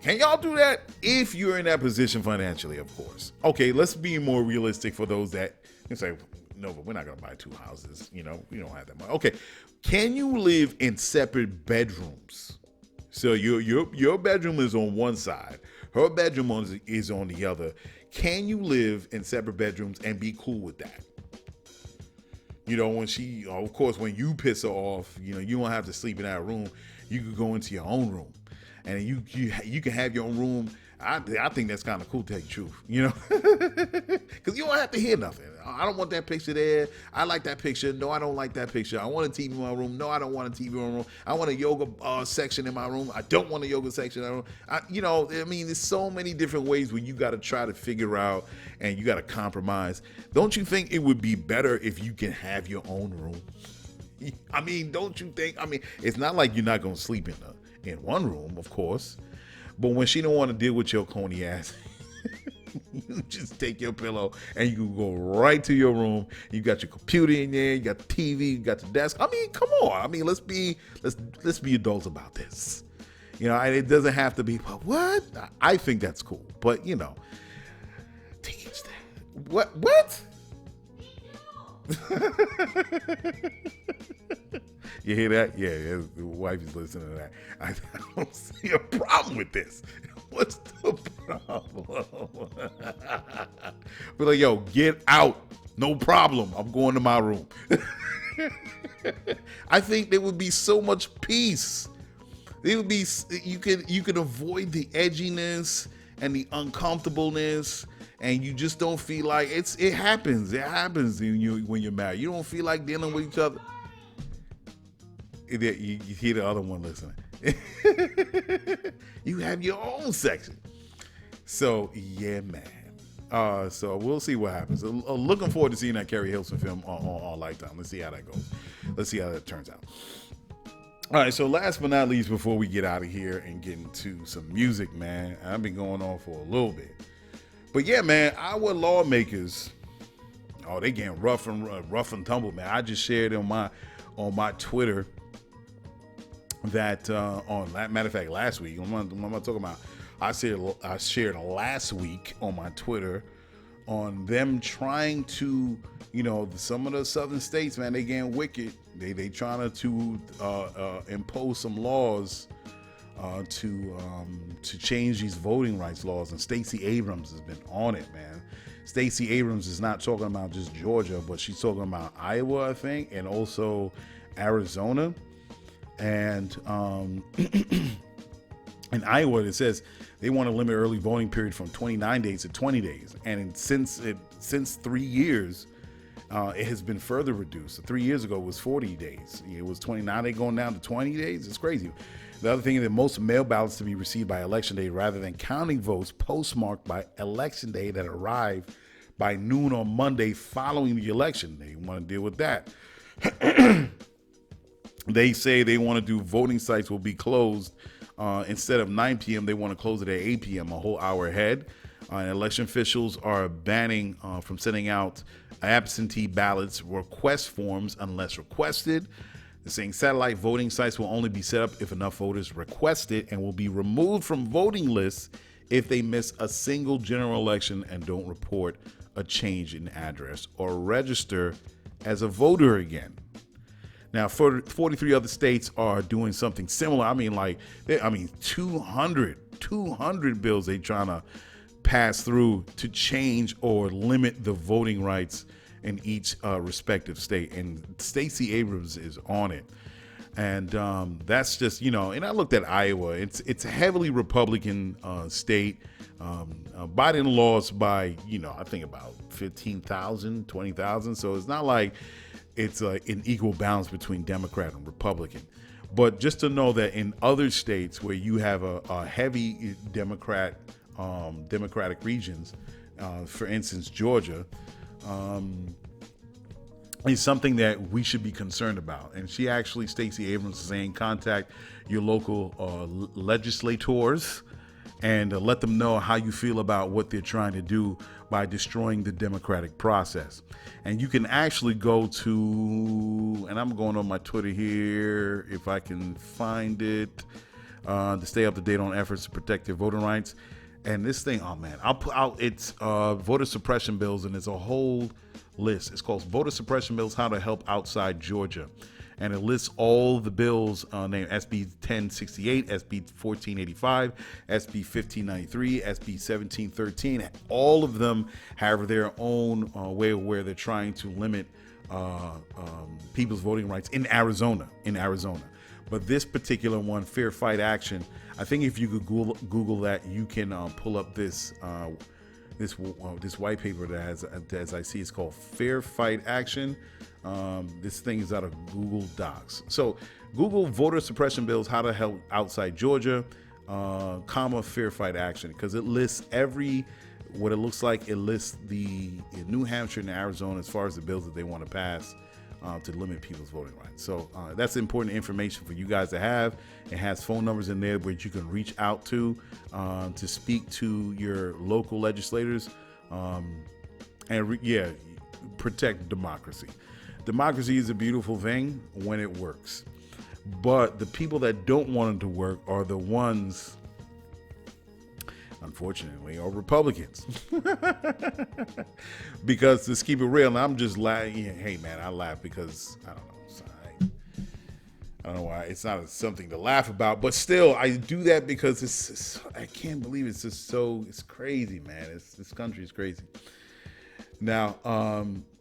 D: Can y'all do that? If you're in that position financially, of course. Okay, let's be more realistic for those that can say, no, but we're not gonna buy 2 houses. We don't have that money. Okay, can you live in separate bedrooms? So your bedroom is on one side, her bedroom is on the other. Can you live in separate bedrooms and be cool with that? When you piss her off, you don't have to sleep in that room. You could go into your own room, and you can have your own room. I think that's kind of cool, to tell you the truth, because you don't have to hear nothing. I don't want that picture there. I like that picture. No, I don't like that picture. I want a TV in my room. No, I don't want a TV in my room. I want a yoga section in my room. I don't want a yoga section in my room. There's so many different ways where you got to try to figure out, and you got to compromise. Don't you think it would be better if you can have your own room? Don't you think? It's not like you're not going to sleep in one room, of course. But when she don't want to deal with your coney ass, you just take your pillow and you go right to your room. You got your computer in there, you got the TV, you got the desk. Come on. Let's be adults about this. It doesn't have to be, but what? I think that's cool. But teach that. What? You hear that? Yeah, the wife is listening to that. I don't see a problem with this. What's the problem? Be like, yo, get out. No problem. I'm going to my room. I think there would be so much peace. It would be, you could avoid the edginess and the uncomfortableness, and you just don't feel like it happens. It happens when you're married. You don't feel like dealing with each other. You hear the other one listening. You have your own section. So yeah, man. So we'll see what happens. Looking forward to seeing that Keri Hilson film on Lifetime. Let's see how that goes. Let's see how that turns out. All right, so last but not least, before we get out of here and get into some music, man, I've been going on for a little bit. But yeah, man, our lawmakers, they getting rough and tumble, man. I just shared on my Twitter that matter of fact, last week, what am I talking about? I shared last week on my Twitter on them trying to, some of the southern states, man, they getting wicked. They trying to impose some laws to change these voting rights laws, and Stacey Abrams has been on it, man. Stacey Abrams is not talking about just Georgia, but she's talking about Iowa, I think, and also Arizona. And in Iowa, it says they want to limit early voting period from 29 days to 20 days. And since 3 years, it has been further reduced. 3 years ago, it was 40 days. It was 29. They're going down to 20 days. It's crazy. The other thing is that most mail ballots to be received by Election Day rather than counting votes postmarked by Election Day that arrive by noon on Monday following the election. They want to deal with that. They say they want to do voting sites will be closed. Instead of 9 p.m., they want to close it at 8 p.m., a whole hour ahead. And election officials are banning from sending out absentee ballots request forms unless requested. They're saying satellite voting sites will only be set up if enough voters request it and will be removed from voting lists if they miss a single general election and don't report a change in address or register as a voter again. Now, 43 other states are doing something similar. 200 bills they trying to pass through to change or limit the voting rights in each respective state. And Stacey Abrams is on it. And that's just, and I looked at Iowa. It's a heavily Republican state. Biden lost by, I think about 15,000, 20,000. So it's not like it's an equal balance between Democrat and Republican. But just to know that in other states where you have a heavy Democratic regions, for instance, Georgia, is something that we should be concerned about. And Stacey Abrams is saying, contact your local legislators and let them know how you feel about what they're trying to do by destroying the democratic process. And you can actually go to, and I'm going on my Twitter here, if I can find it, to stay up to date on efforts to protect their voting rights. And this thing, oh man, I'll put out, it's voter suppression bills, and it's a whole list. It's called Voter Suppression Bills, How to Help Outside Georgia. And it lists all the bills named SB 1068, SB 1485, SB 1593, SB 1713. All of them have their own way where they're trying to limit people's voting rights in Arizona. But this particular one, Fair Fight Action, I think if you could Google that, you can pull up this white paper that has, as I see, it's called Fair Fight Action. This thing is out of Google Docs. So Google voter suppression bills, how to help outside Georgia, Fair Fight Action, because it lists what it looks like. It lists the New Hampshire and Arizona as far as the bills that they want to pass to limit people's voting rights. So that's important information for you guys to have. It has phone numbers in there where you can reach out to speak to your local legislators and protect democracy. Democracy is a beautiful thing when it works. But the people that don't want it to work are the ones, unfortunately, are Republicans. Because let's keep it real, and I'm just laughing. Hey, man, I laugh because, I don't know. I don't know why. It's not something to laugh about, but still, I do that because I can't believe it's just it's crazy, man. This country is crazy. Now,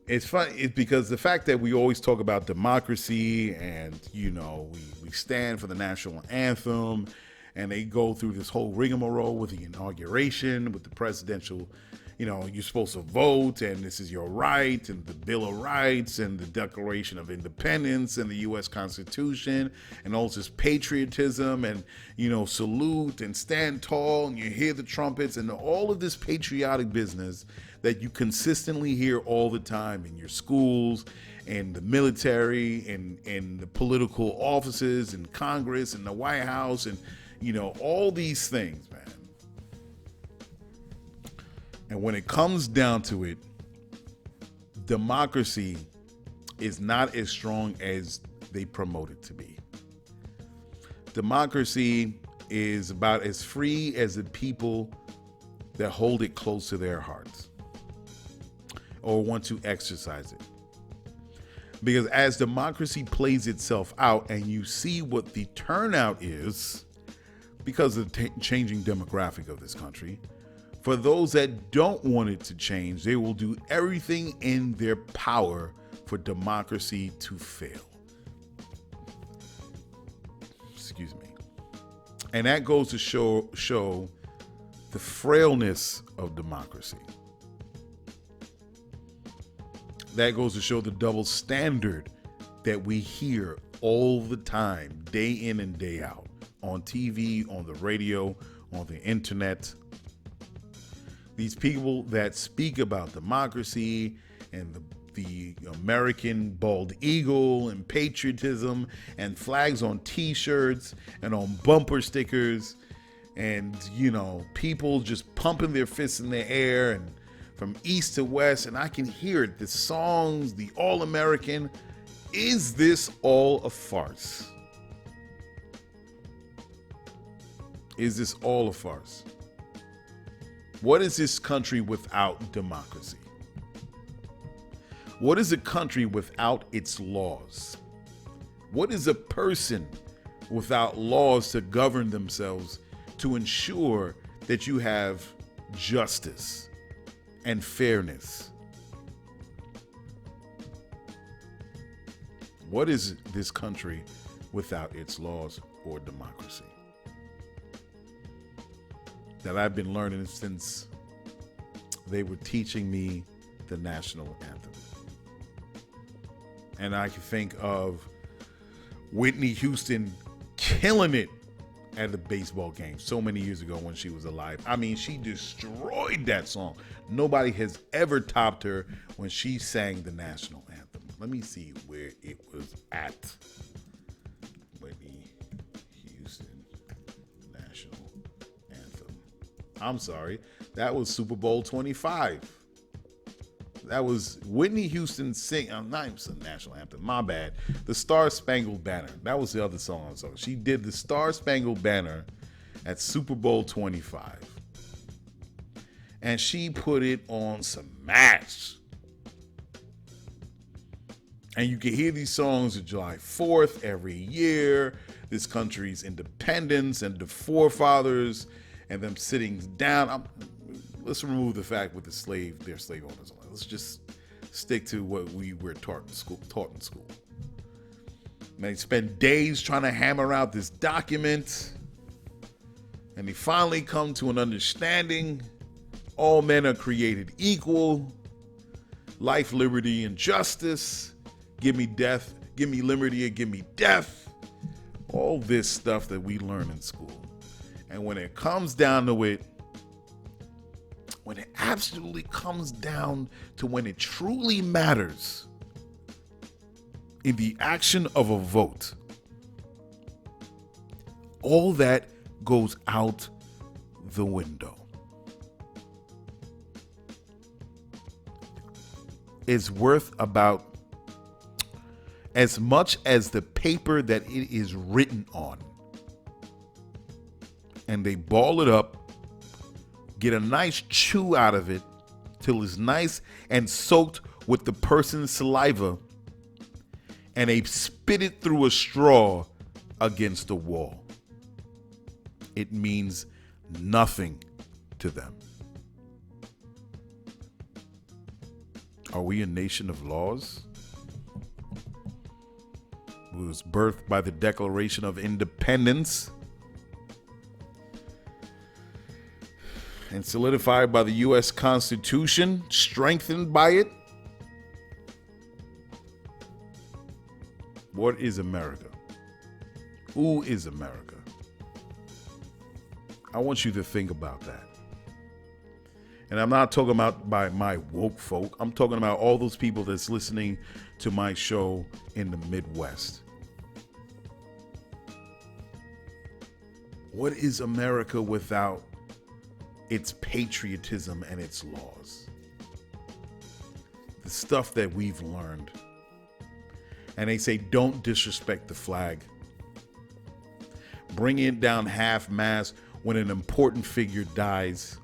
D: it's fun. It's because the fact that we always talk about democracy and, we stand for the national anthem, and they go through this whole rigmarole with the inauguration, with the presidential, you're supposed to vote and this is your right, and the Bill of Rights and the Declaration of Independence and the U.S. Constitution and all this patriotism and, salute and stand tall, and you hear the trumpets and all of this patriotic business that you consistently hear all the time in your schools and the military and the political offices and Congress and the White House and, all these things, man. And when it comes down to it, democracy is not as strong as they promote it to be. Democracy is about as free as the people that hold it close to their hearts or want to exercise it. Because as democracy plays itself out and you see what the turnout is because of the changing demographic of this country, for those that don't want it to change, they will do everything in their power for democracy to fail. Excuse me. And that goes to show the frailness of democracy. That goes to show the double standard that we hear all the time, day in and day out, on TV, on the radio, on the internet. These people that speak about democracy and the American bald eagle and patriotism and flags on t-shirts and on bumper stickers and, people just pumping their fists in the air and from east to west, and I can hear it, the songs, the All-American. Is this all a farce? Is this all a farce? What is this country without democracy? What is a country without its laws? What is a person without laws to govern themselves to ensure that you have justice and fairness? What is this country without its laws or democracy? That I've been learning since they were teaching me the national anthem. And I can think of Whitney Houston killing it at the baseball game so many years ago when she was alive. I mean, she destroyed that song. Nobody has ever topped her when she sang the national anthem. Let me see where it was at. Whitney Houston national anthem. I'm sorry. That was Super Bowl 25. That was Whitney Houston sing. I'm not even national anthem. My bad. The Star Spangled Banner. That was the other song. So she did the Star Spangled Banner at Super Bowl 25, and she put it on smash. And you can hear these songs of July 4th every year. This country's independence and the forefathers and them sitting down. Let's remove the fact with their slave owners. Let's just stick to what we were taught in school. And they spend days trying to hammer out this document, and they finally come to an understanding. All men are created equal. Life, liberty, and justice. Give me death. Give me liberty and give me death. All this stuff that we learn in school. And when it comes down to it, when it absolutely comes down to when it truly matters in the action of a vote, all that goes out the window. It's worth about as much as the paper that it is written on. And they ball it up, get a nice chew out of it till it's nice and soaked with the person's saliva, and they spit it through a straw against a wall. It means nothing to them. Are we a nation of laws? It was birthed by the Declaration of Independence. and solidified by the U.S. Constitution, strengthened by it. What is America? Who is America? I want you to think about that. And I'm not talking about by my woke folk. I'm talking about all those people that's listening to my show in the Midwest. What is America without its patriotism and its laws? The stuff that we've learned. And they say, don't disrespect the flag. Bring it down half-mast when an important figure dies.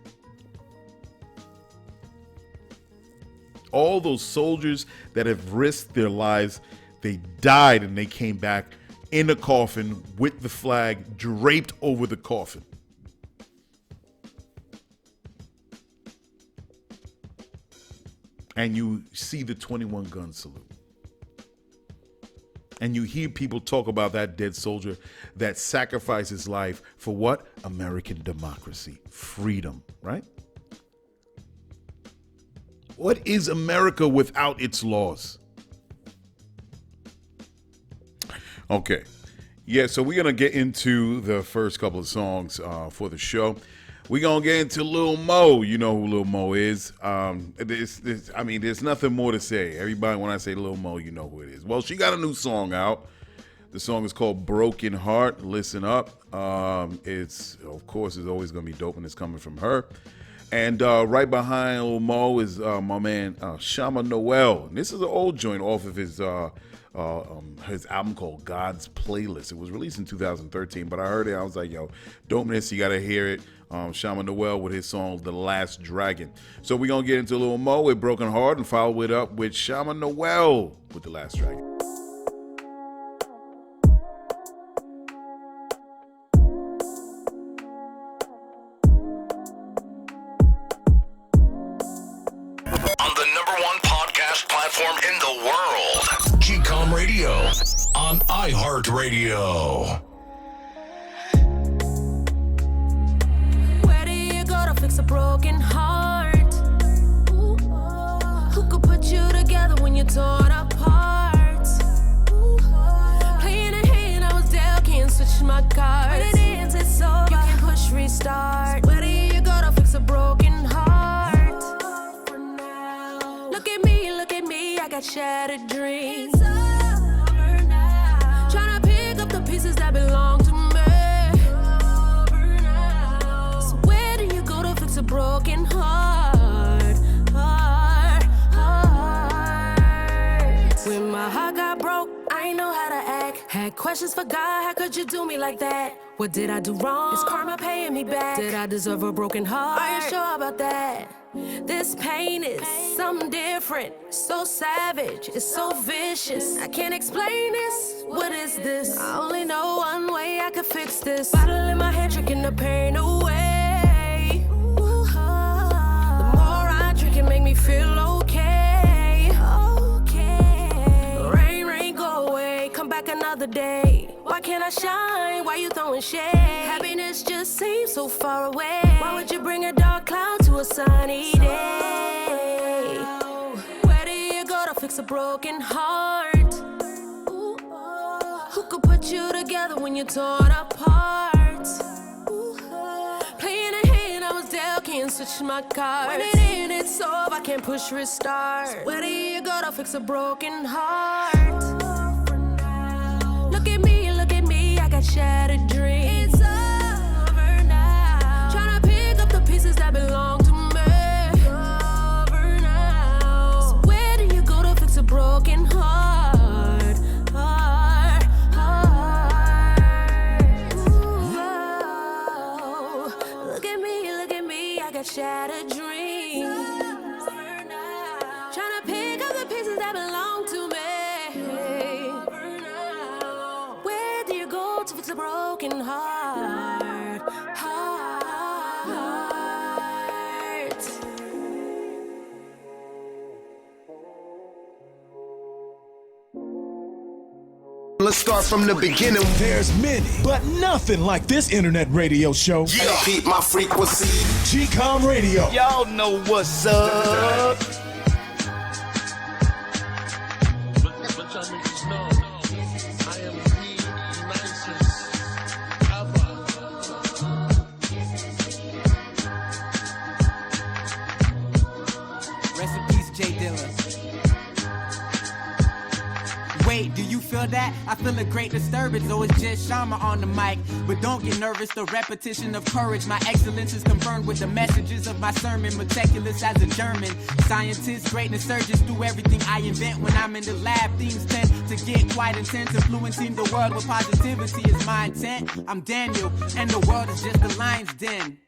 D: All those soldiers that have risked their lives, they died and they came back in a coffin with the flag draped over the coffin. And you see the 21 gun salute. And you hear people talk about that dead soldier that sacrificed his life for what? American democracy, freedom, right? What is America without its laws? Okay. Yeah, so we're going to get into the first couple of songs for the show. We're going to get into Lil Mo. You know who Lil Mo is. There's nothing more to say. Everybody, when I say Lil Mo, you know who it is. Well, she got a new song out. The song is called Broken Heart. Listen up. It's always going to be dope when it's coming from her. And right behind Lil Mo is my man Shama Noel. And this is an old joint off of his album called God's Playlist. It was released in 2013, but I heard it. I was like, yo, dopeness. You got to hear it. Shama Noel with his song The Last Dragon. So we're going to get into Lil Mo with Broken Heart and follow it up with Shama Noel with The Last Dragon.
A: On the #1 podcast platform in the world,
B: GCOM Radio on iHeartRadio.
E: Fix a broken heart. Ooh, who could put you together when you're torn apart? Ooh, playing a hand I was dealt, can't switch my cards. When it ends, it's over. You can push restart. Where do you go to fix a broken heart? Look at me, I got shattered dreams. It's over now. Trying to pick up the pieces that belong to me. A broken heart. When my heart got broke, I ain't know how to act. Had questions for God, how could you do me like that? What did I do wrong? Is karma paying me back? Did I deserve a broken heart? Are you sure about that? This pain is something different. So savage, it's so vicious. I can't explain this. What is this? I only know one way I could fix this. Bottle in my head, drinking the pain away. Can make me feel okay. Rain, go away. Come back another day. Why can't I shine? Why you throwing shade? Happiness just seems so far away. Why would you bring a dark cloud to a sunny day? Where do you go to fix a broken heart? Who could put you together when you're torn apart? Can't switch my cards. When it ends, it's over. I can't push restart. So where do you go to fix a broken heart? Look at me, I got shattered dreams. It's over now. Trying to pick up the pieces that belong to me. Over now. So where do you go to fix a broken heart? Shattered dreams. Trying to pick up the pieces that belong to me. Where do you go to fix a broken heart?
A: let's start
F: start from the beginning.
C: There's many, but nothing like this internet radio show.
F: Yeah, beat my frequency.
C: GCOM Radio.
F: Y'all know what's up.
G: Wait, do you feel that? I feel a great disturbance, though it's just Shama on the mic. But don't get nervous, the repetition of courage. My excellence is confirmed with the messages of my sermon. Meticulous as a German scientist, greatness surges through everything I invent. When I'm in the lab, things tend to get quite intense. Influencing the world with positivity is my intent. I'm Daniel, and the world is just the lion's den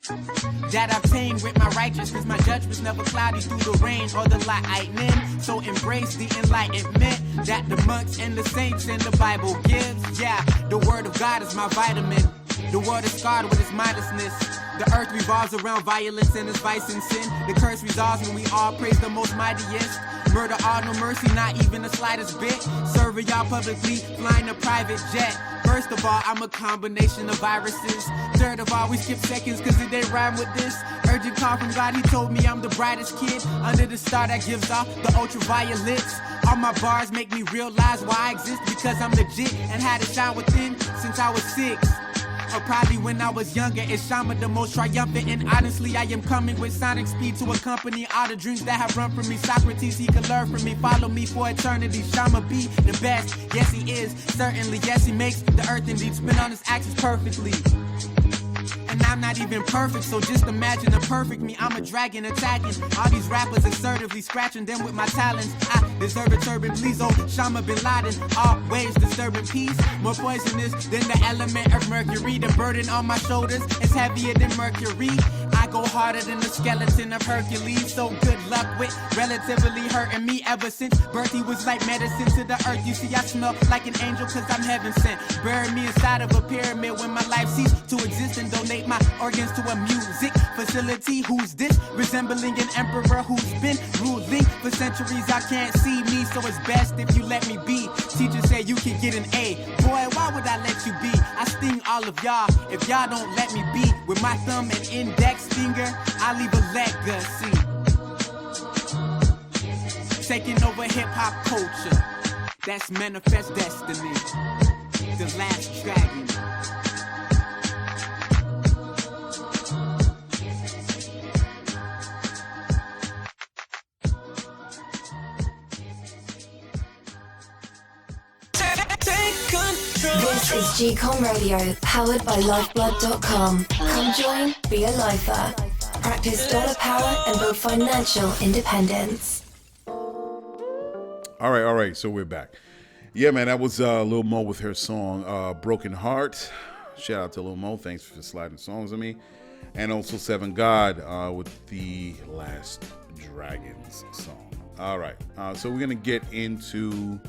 G: that I obtained with my righteousness. My judgment's never cloudy through the rain or the lightning. So embrace the enlightenment that the monks and the saints in the Bible gives. Yeah, the word of God is my vitamin. The world is scarred with its mindlessness. The earth revolves around violence and its vice and sin. The curse resolves when we all praise the most mightiest. Murder all, no mercy, not even the slightest bit. Serving y'all publicly, flying a private jet. First of all, I'm a combination of viruses. Third of all, we skip seconds cause it ain't rhyme with this. Urgent call from God, he told me I'm the brightest kid under the star that gives off the ultraviolets. All my bars make me realize why I exist, because I'm legit and had it shine within since I was 6. Or probably when I was younger, it's Shama the most triumphant. And honestly, I am coming with sonic speed to accompany all the dreams that have run from me. Socrates, he can learn from me, follow me for eternity. Shama be the best, yes he is, certainly. Yes, he makes the earth indeed spin on its axis perfectly. And I'm not even perfect, so just imagine a perfect me. I'm a dragon attacking all these rappers assertively, scratching them with my talents. I deserve a turban, please, oh Shama bin Laden. Always disturbing peace, more poisonous than the element of mercury. The burden on my shoulders is heavier than mercury. I go harder than the skeleton of Hercules. So good luck with relatively hurting me. Ever since birth, he was like medicine to the earth. You see, I smell like an angel cause I'm heaven sent. Bury me inside of a pyramid when my life ceased to exist, and donate my organs to a music facility. Who's this? Resembling an emperor who's been ruling for centuries. I can't see me, so it's best if you let me be. Teacher said you can get an A. Boy, why would I let you be? I sting all of y'all if y'all don't let me be. With my thumb and index finger, I leave a legacy. Taking over hip-hop culture. That's manifest destiny. The last dragon.
H: This is GCOM Radio, powered by Lyfeblood.com. Come join, be a lifer. Practice dollar power and build financial independence.
D: All right. So we're back. Yeah, man, that was Lil Mo with her song Broken Heart. Shout out to Lil Mo. Thanks for sliding songs on me. And also Seven God with the Last Dragons song. All right. So we're going to get into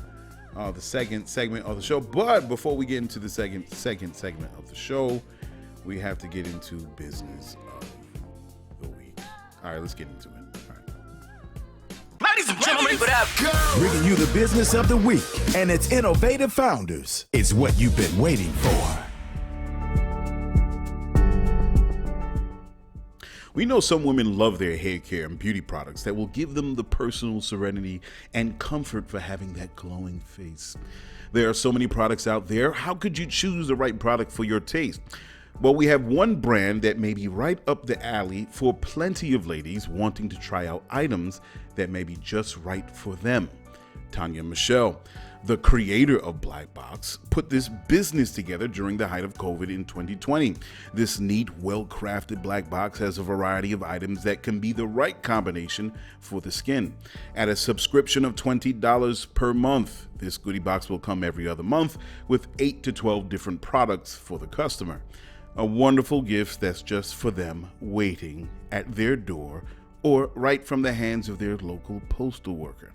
D: the second segment of the show. But before we get into the second segment of the show, we have to get into business of the week. All right, let's get into it. All right.
F: Ladies and gentlemen, what up?
C: Bringing you the business of the week and its innovative founders is what you've been waiting for.
D: We know some women love their hair care and beauty products that will give them the personal serenity and comfort for having that glowing face. There are so many products out there. How could you choose the right product for your taste? Well, we have one brand that may be right up the alley for plenty of ladies wanting to try out items that may be just right for them. Tanya Michelle, the creator of Black Box, put this business together during the height of COVID in 2020. This neat, well-crafted Black Box has a variety of items that can be the right combination for the skin. At a subscription of $20 per month, this goodie box will come every other month with 8 to 12 different products for the customer. A wonderful gift that's just for them, waiting at their door or right from the hands of their local postal worker.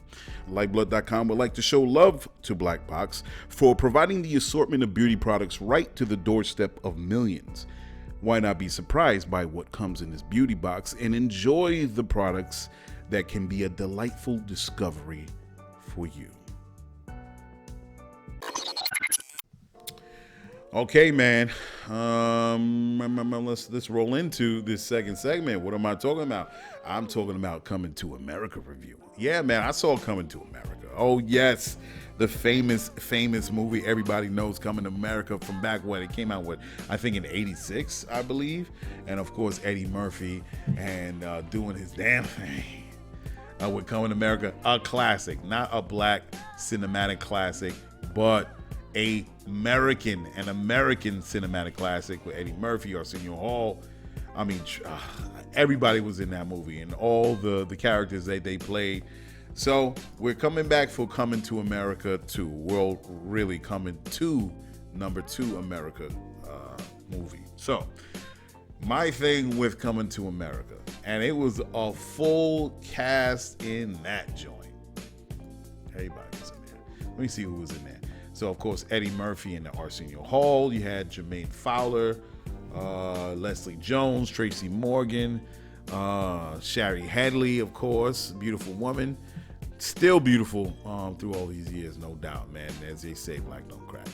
D: Lyfeblood.com would like to show love to Black Box for providing the assortment of beauty products right to the doorstep of millions. Why not be surprised by what comes in this beauty box and enjoy the products that can be a delightful discovery for you? Okay, man. Let's roll into this second segment. What am I talking about? I'm talking about Coming to America review. Yeah, man, I saw Coming to America. Oh, yes. The famous movie everybody knows, Coming to America, from back when it came out, I think in 86, I believe. And, of course, Eddie Murphy and doing his damn thing with Coming to America. A classic, not a black cinematic classic, but an American cinematic classic with Eddie Murphy, Arsenio Hall. I mean, everybody was in that movie, and all the characters that they played. So we're coming back for Coming to America 2. We're really coming to number 2 America movie. So my thing with Coming to America, and it was a full cast in that joint. Everybody was in there. Let me see who was in there. So, of course, Eddie Murphy and Arsenio Hall. You had Jermaine Fowler, Leslie Jones, Tracy Morgan, Shari Headley, of course, beautiful woman. Still beautiful through all these years, no doubt, man. As they say, black don't crack.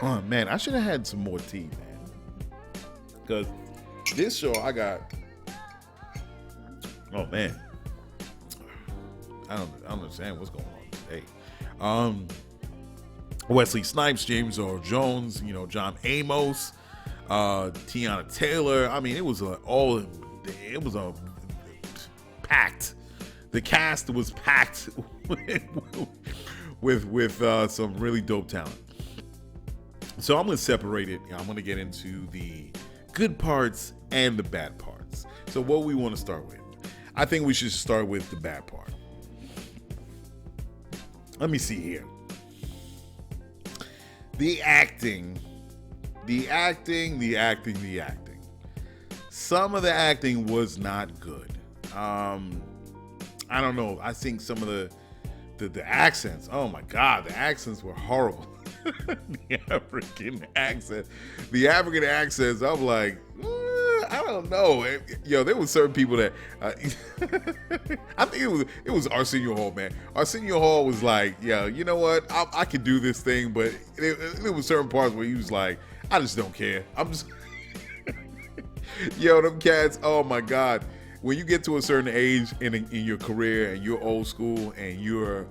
D: Oh, man, I should have had some more tea, man. Because this show I got... Oh, man. I don't understand what's going on today. Wesley Snipes, James Earl Jones, John Amos, Tiana Taylor. I mean, it was packed. The cast was packed with some really dope talent. So I'm going to separate it. I'm going to get into the good parts and the bad parts. So what we want to start with? I think we should start with the bad part. Let me see here. The acting. Some of the acting was not good. I don't know. I think some of the accents. Oh my God, the accents were horrible. The African accents. I'm like, I don't know. There was certain people that I think it was Arsenio Hall, man. Arsenio Hall was like, yeah, you know what? I could do this thing, but there was certain parts where he was like, I just don't care. I'm just, them cats. Oh my God. When you get to a certain age in your career and you're old school and you're,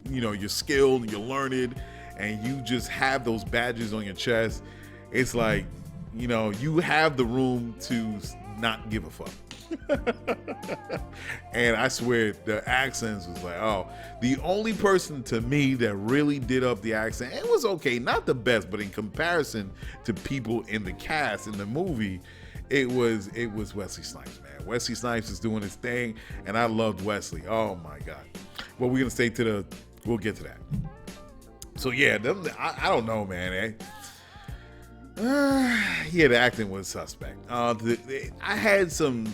D: you're skilled and you're learned and you just have those badges on your chest, it's like, you have the room to not give a fuck. And I swear the accents was like, the only person to me that really did up the accent, it was okay, not the best, but in comparison to people in the cast in the movie, it was Wesley Snipes, man. Wesley Snipes is doing his thing, and I loved Wesley. Oh my God. Well, we're gonna we'll get to that. So yeah, I don't know, man. The acting was suspect. I had some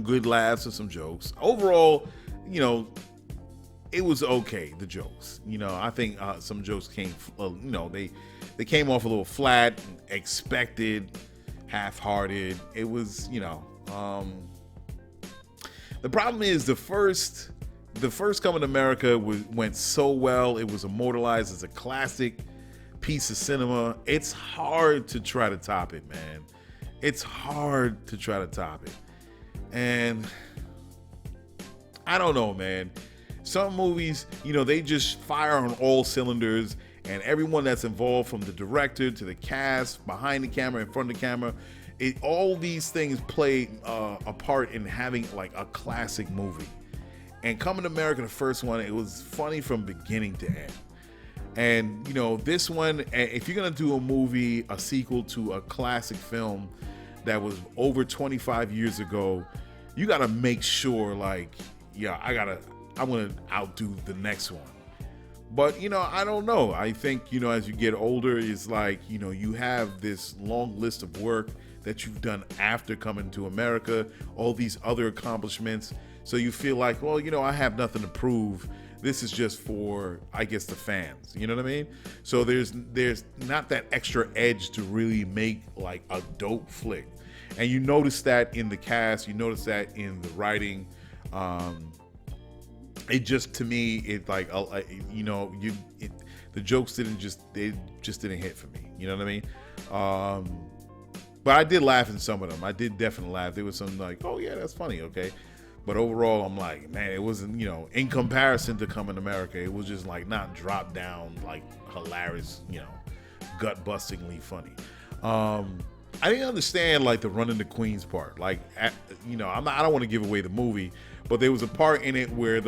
D: good laughs and some jokes. Overall, it was okay. The jokes, I think some jokes came, they came off a little flat, expected, half-hearted. It was, the problem is the first Coming to America went so well. It was immortalized as a classic piece of cinema. It's hard to try to top it, man. It's hard to try to top it. And I don't know, man. Some movies, they just fire on all cylinders, and everyone that's involved, from the director to the cast, behind the camera, in front of the camera, all these things play a part in having like a classic movie. And Coming to America, the first one, it was funny from beginning to end. And, this one, if you're going to do a sequel to a classic film that was over 25 years ago, you got to make sure, like, yeah, I want to outdo the next one. But, I don't know. I think, as you get older, it's like, you have this long list of work that you've done after Coming to America, all these other accomplishments. So you feel like, well, I have nothing to prove. This is just for, I guess, the fans. You know what I mean? So there's not that extra edge to really make like a dope flick. And you notice that in the cast. You notice that in the writing. It just, to me, it like, the jokes didn't didn't hit for me. You know what I mean? But I did laugh in some of them. I did definitely laugh. There was some like, oh yeah, that's funny, okay. But overall, I'm like, man, it wasn't, in comparison to Coming to America, it was just like not drop down, like hilarious, gut bustingly funny. I didn't understand like the running to Queens part. Like, I don't want to give away the movie, but there was a part in it where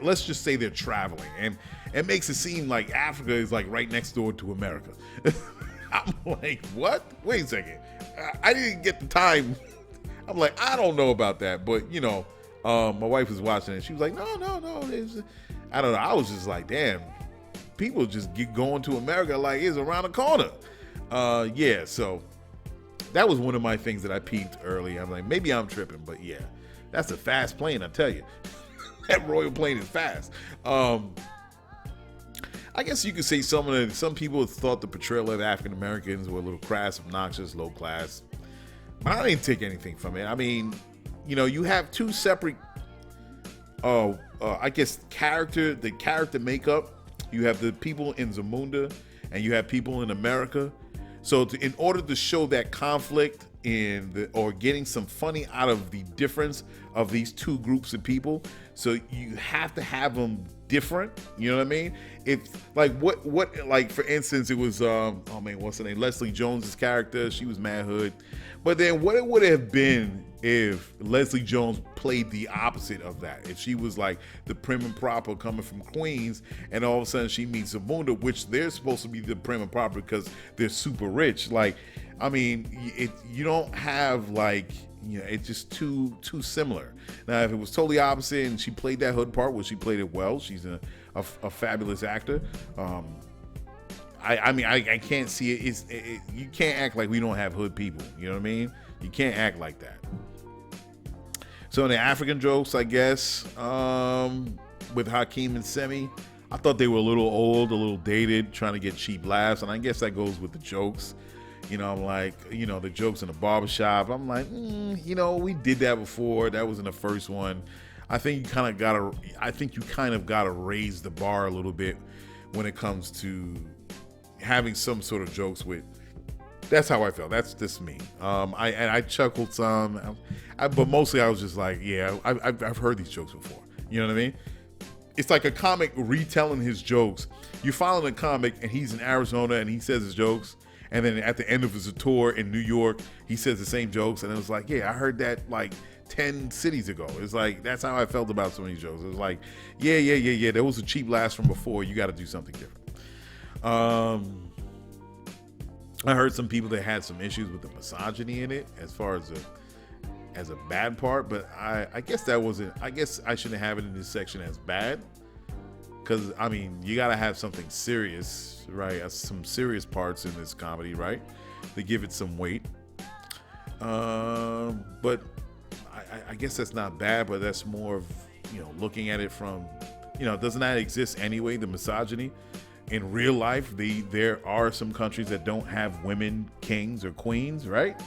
D: let's just say they're traveling, and it makes it seem like Africa is like right next door to America. I'm like, what? Wait a second. I didn't get the time. I'm like, I don't know about that, but my wife was watching it. She was like, no. I don't know. I was just like, damn, people just get going to America like it's around the corner. Yeah, so that was one of my things that I peeped early. I'm like, maybe I'm tripping, but yeah, that's a fast plane, I tell you. That Royal plane is fast. I guess you could say some people thought the portrayal of African Americans were a little crass, obnoxious, low class. But I didn't take anything from it. I mean, you have two separate, I guess, the character makeup. You have the people in Zamunda, and you have people in America. So in order to show that conflict or getting some funny out of the difference of these two groups of people, so you have to have them different. You know what I mean? It's like what like for instance, it was what's her name? Leslie Jones's character. She was Mad Hood. But then what it would have been if Leslie Jones played the opposite of that. If she was like the prim and proper coming from Queens, and all of a sudden she meets Zamunda, which they're supposed to be the prim and proper because they're super rich. Like, I mean, you don't have like, it's just too similar. Now, if it was totally opposite and she played that hood part, well, she played it well. She's a fabulous actor. I can't see it. You can't act like we don't have hood people. You know what I mean? You can't act like that. So in the African jokes, I guess, with Hakeem and Semi, I thought they were a little old, a little dated, trying to get cheap laughs. And I guess that goes with the jokes. I'm like, the jokes in the barbershop. I'm like, we did that before. That was in the first one. I think you kind of gotta raise the bar a little bit when it comes to having some sort of jokes with. That's how I felt. That's just me. I chuckled some, but mostly I was just like, yeah, I've heard these jokes before. You know what I mean? It's like a comic retelling his jokes. You're following a comic, and he's in Arizona, and he says his jokes. And then at the end of his tour in New York, he says the same jokes. And it was like, yeah, I heard that like 10 cities ago. It's like, that's how I felt about some of these jokes. It was like, yeah. There was a cheap laughs from before. You got to do something different. I heard some people that had some issues with the misogyny in it as far as a bad part. But I guess that wasn't, I guess I shouldn't have it in this section as bad. Because, I mean, you got to have something serious, right? Some serious parts in this comedy, right? To give it some weight. But I guess that's not bad, but that's more of, looking at it from, doesn't that exist anyway, the misogyny? In real life, there are some countries that don't have women kings or queens, right?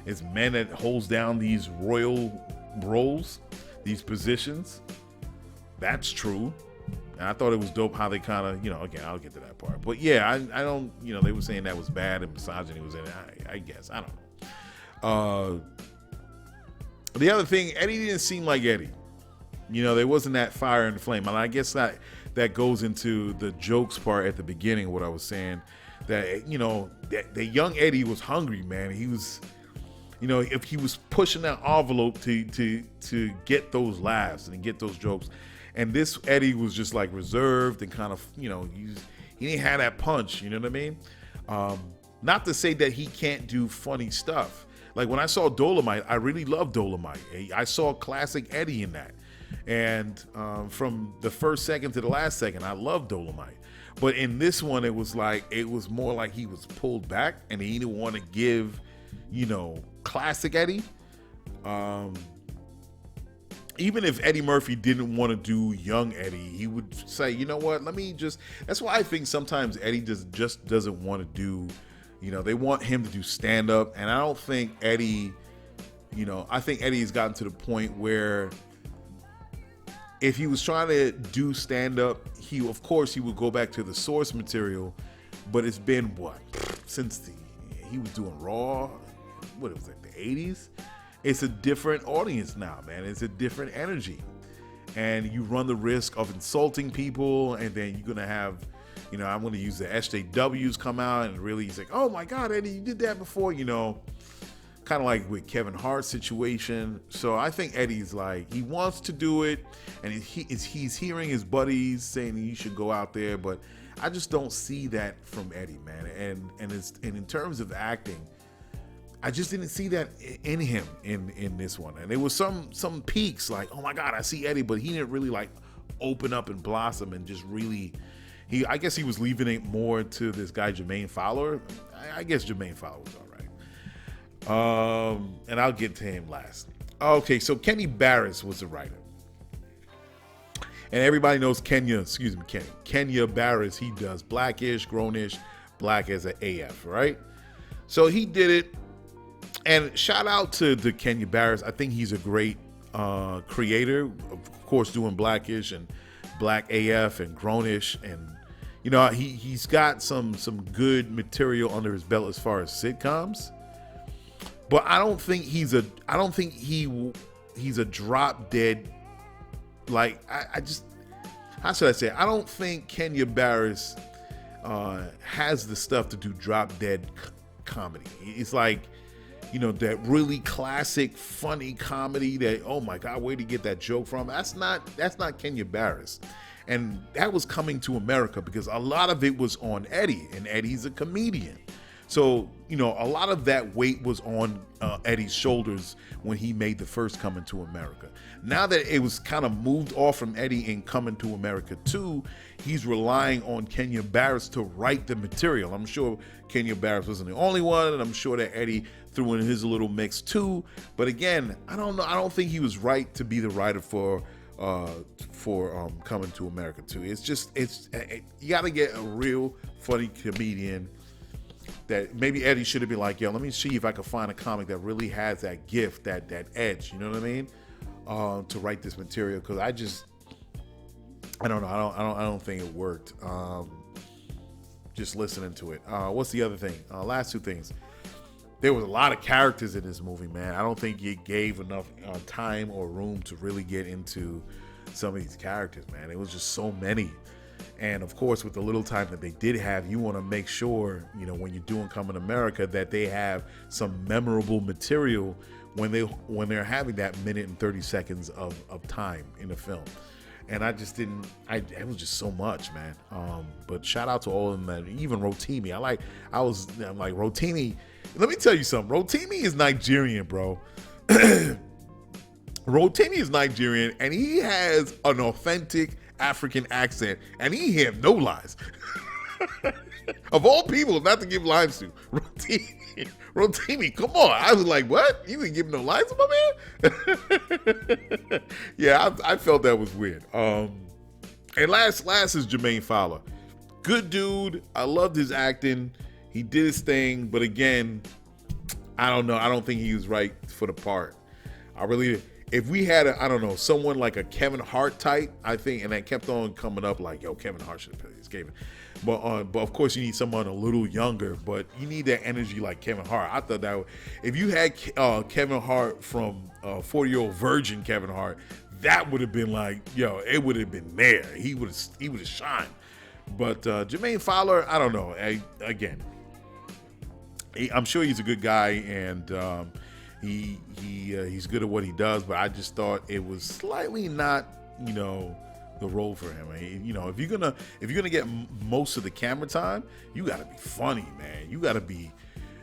D: It's men that holds down these royal roles, these positions. That's true. And I thought it was dope how they kind of, again, I'll get to that part. But yeah, I don't, they were saying that was bad and misogyny was in it. I guess, I don't know. The other thing, Eddie didn't seem like Eddie. There wasn't that fire and flame. And I guess that goes into the jokes part at the beginning, what I was saying. That, that young Eddie was hungry, man. He was, if he was pushing that envelope to get those laughs and get those jokes. And this Eddie was just like reserved and kind of, he didn't have that punch, you know what I mean? Not to say that he can't do funny stuff. Like when I saw Dolomite, I really loved Dolomite. I saw classic Eddie in that. And from the first second to the last second, I loved Dolomite. But in this one, it was more like he was pulled back and he didn't want to give, classic Eddie. Even if Eddie Murphy didn't want to do young Eddie, he would say, you know what, that's why I think sometimes Eddie just doesn't want to do, they want him to do stand up. And I don't think Eddie, I think Eddie has gotten to the point where if he was trying to do stand-up, he would go back to the source material, but it's been what? Since he was doing Raw, what was it, the 80s? It's a different audience now, man. It's a different energy. And you run the risk of insulting people, and then you're gonna have, I'm gonna use the SJWs come out and really say, oh my God, Eddie, you did that before, kind of like with Kevin Hart's situation. So I think Eddie's like, he wants to do it, and he's hearing his buddies saying you should go out there, but I just don't see that from Eddie, man. And in terms of acting, I just didn't see that in him in this one. And there was some peaks like, oh my God, I see Eddie, but he didn't really like open up and blossom and just really. I guess he was leaving it more to this guy Jermaine Fowler. I guess Jermaine Fowler was all right. And I'll get to him last. Okay, so Kenny Barris was the writer. And everybody knows Kenya Barris. He does Blackish, Grownish, Black as an AF, right? So he did it. And shout out to Kenya Barris. I think he's a great creator. Of course, doing Blackish and Black AF and Grownish. And, he's got some good material under his belt as far as sitcoms. But I don't think he's a drop dead. Like I just, how should I say? I don't think Kenya Barris has the stuff to do drop dead comedy. It's like, that really classic funny comedy that, oh my God, where'd he get that joke from? That's not Kenya Barris. And that was coming to America because a lot of it was on Eddie, and Eddie's a comedian. So, a lot of that weight was on Eddie's shoulders when he made the first Coming to America. Now that it was kind of moved off from Eddie in Coming to America 2, he's relying on Kenya Barris to write the material. I'm sure Kenya Barris wasn't the only one, and I'm sure that Eddie threw in his little mix too. But again, I don't know. I don't think he was right to be the writer for Coming to America 2. You got to get a real funny comedian that maybe Eddie should have been like, yo, let me see if I can find a comic that really has that gift, that edge, you know what I mean? To write this material, because I don't know. I don't think it worked. Just listening to it. What's the other thing? Last two things. There was a lot of characters in this movie, man. I don't think it gave enough time or room to really get into some of these characters, man. It was just so many. And of course, with the little time that they did have, you want to make sure, when you're doing Coming to America, that they have some memorable material when they're having that minute and 30 seconds of time in the film. And I just didn't. It was just so much, man. But shout out to all of them. Even Rotimi. I'm like Rotimi. Let me tell you something. Rotimi is Nigerian, bro. Rotimi is Nigerian, and he has an authentic African accent, and he have no lies. Of all people, not to give lines to Rotimi, come on. I was like, what? You didn't give no lines to my man? Yeah, I felt that was weird. And last is Jermaine Fowler. Good dude. I loved his acting. He did his thing, but again, I don't know. I don't think he was right for the part. If we had someone like a Kevin Hart type, I think, and that kept on coming up like, yo, Kevin Hart should have played this game. But of course you need someone a little younger, but you need that energy like Kevin Hart. I thought that if you had Kevin Hart from 40-Year-Old Virgin Kevin Hart, that would have been like, yo, it would have been there. He would have shined. But Jermaine Fowler, I don't know. I'm sure he's a good guy, and he's good at what he does. But I just thought it was slightly not, the role for him. If you're gonna get most of the camera time, you got to be funny, man. You got to be.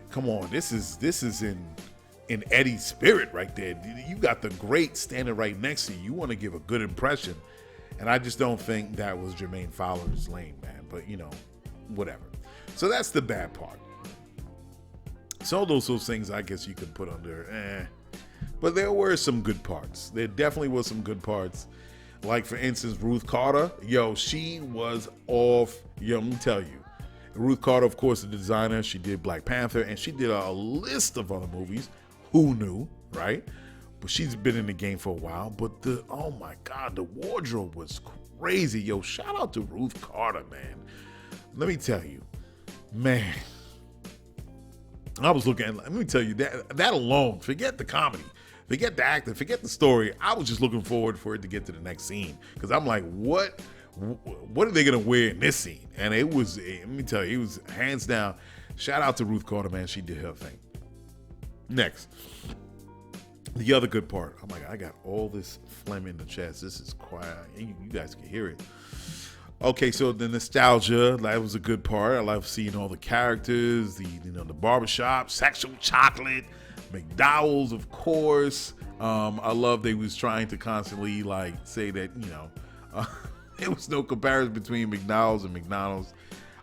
D: Come on, this is in Eddie's spirit right there. You got the great standing right next to you. You want to give a good impression, and I just don't think that was Jermaine Fowler's lane, man. But whatever. So that's the bad part. So those things I guess you could put under but there were some good parts. There definitely was some good parts. Like for instance, Ruth Carter, she was off. Let me tell you, Ruth Carter, of course, the designer. She did Black Panther, and she did a list of other movies. Who knew, right? but she's been in the game for a while. But oh my God, the wardrobe was crazy. Yo, shout out to Ruth Carter, man. Let me tell you, man. I was looking at, let me tell you, that alone, forget the comedy, forget the acting, forget the story. I was just looking forward for it to get to the next scene. Because I'm like, what are they going to wear in this scene? And it was, let me tell you, it was hands down. Shout out to Ruth Carter, man. She did her thing. Next. The other good part. I'm like, I got all this phlegm in the chest. This is quiet. You guys can hear it. Okay, so the nostalgia, that was a good part. I love seeing all the characters, the barbershop, sexual chocolate, McDowell's, of course. I love they was trying to constantly like say that, there was no comparison between McDowell's and McDonald's.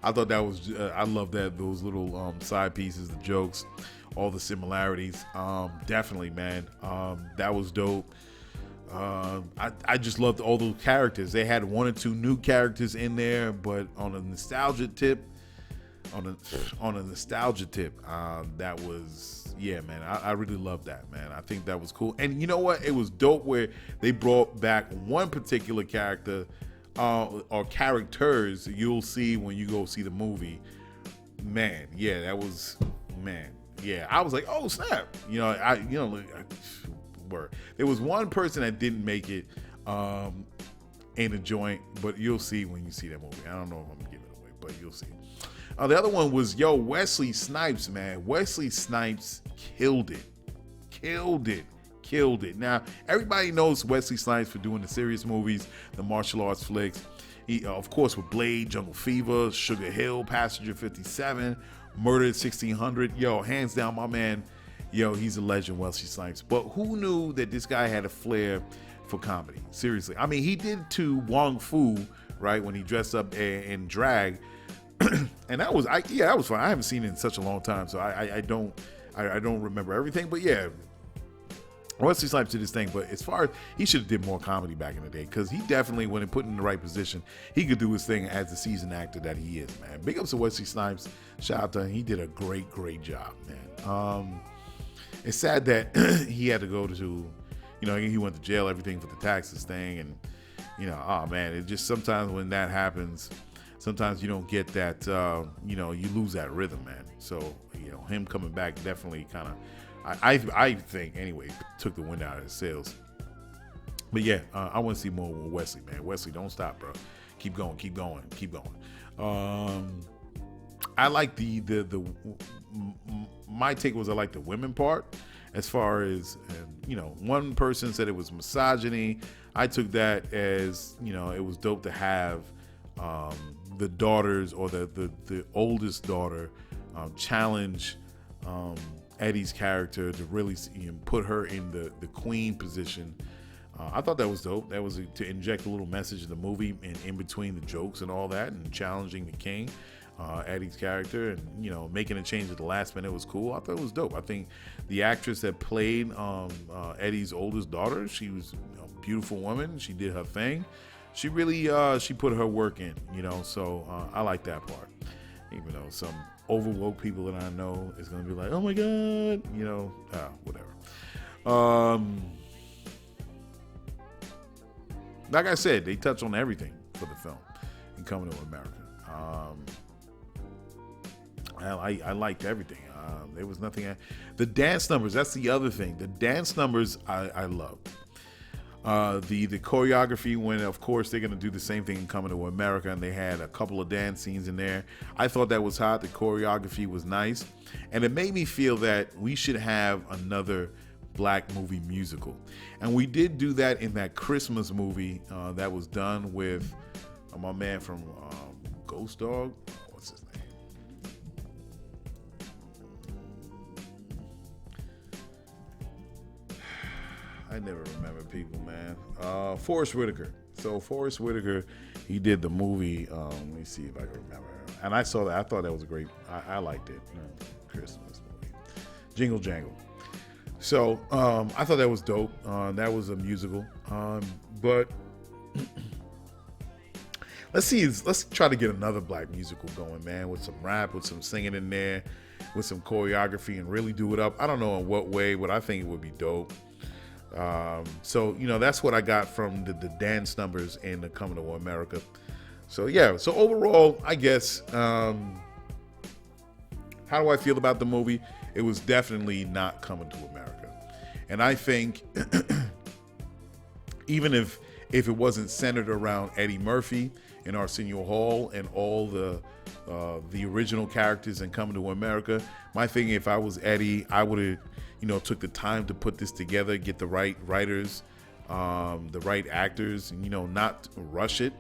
D: I thought that was, I love that, those little side pieces, the jokes, all the similarities. Definitely, man. That was dope. I just loved all those characters. They had one or two new characters in there, but on a nostalgia tip, that was, yeah, man. I really loved that, man. I think that was cool. And you know what? It was dope where they brought back one particular character or characters you'll see when you go see the movie. Man, yeah, that was, man, yeah. I was like, oh snap, there was one person that didn't make it in the joint, but you'll see when you see that movie. I don't know if I'm giving it away, but you'll see. The other one was, Wesley Snipes, man. Wesley Snipes killed it. Now, everybody knows Wesley Snipes for doing the serious movies, the martial arts flicks. He, of course, with Blade, Jungle Fever, Sugar Hill, Passenger 57, Murder at 1600. Hands down, my man. He's a legend, Wesley Snipes. But who knew that this guy had a flair for comedy? Seriously. I mean, he did to Wong Fu, right, when he dressed up in drag. And that was fun. I haven't seen it in such a long time, so I don't remember everything. But yeah, Wesley Snipes did his thing. But as far as, he should have did more comedy back in the day, because he definitely, when he put in the right position, he could do his thing as the seasoned actor that he is, man. Big ups to Wesley Snipes. Shout out to him. He did a great job, man. It's sad that he had to go to, he went to jail, everything for the taxes thing. And, oh man, it just, sometimes when that happens, sometimes you don't get that, you lose that rhythm, man. So, him coming back definitely kind of, I think anyway, took the wind out of his sails. But yeah, I want to see more with Wesley, man. Wesley, don't stop, bro. Keep going. I like my take was I like the women part, as far as, one person said it was misogyny. I took that as, it was dope to have the daughters, or the oldest daughter challenge Eddie's character to really put her in the queen position. I thought that was dope. That was to inject a little message in the movie, and in between the jokes and all that, and challenging the king. Eddie's character, and making a change at the last minute was cool. I thought it was dope. I think the actress that played Eddie's oldest daughter, she was a beautiful woman. She did her thing. She really she put her work in, so I like that part. Even though some overwoke people that I know is gonna be like, oh my god, whatever. Like I said, they touch on everything for the film in Coming to America. I liked everything. There was nothing. The dance numbers, that's the other thing. The dance numbers I loved. The choreography, when of course they're going to do the same thing in Coming to America, and they had a couple of dance scenes in there. I thought that was hot. The choreography was nice. And it made me feel that we should have another black movie musical. And we did do that in that Christmas movie that was done with my man from Ghost Dog. What's his name? I never remember people, man. Forrest Whitaker. So Forrest Whitaker, he did the movie. Let me see if I can remember. And I saw that. I thought that was a great. I liked it. Christmas movie, Jingle Jangle. So I thought that was dope. That was a musical. But let's try to get another black musical going, man, with some rap, with some singing in there, with some choreography, and really do it up. I don't know in what way, but I think it would be dope. So, that's what I got from the dance numbers in the Coming to America. So, yeah. So, overall, I guess, how do I feel about the movie? It was definitely not Coming to America. And I think even if it wasn't centered around Eddie Murphy and Arsenio Hall and all the original characters in Coming to America, my thing, if I was Eddie, I would have, took the time to put this together, get the right writers, the right actors, not rush it.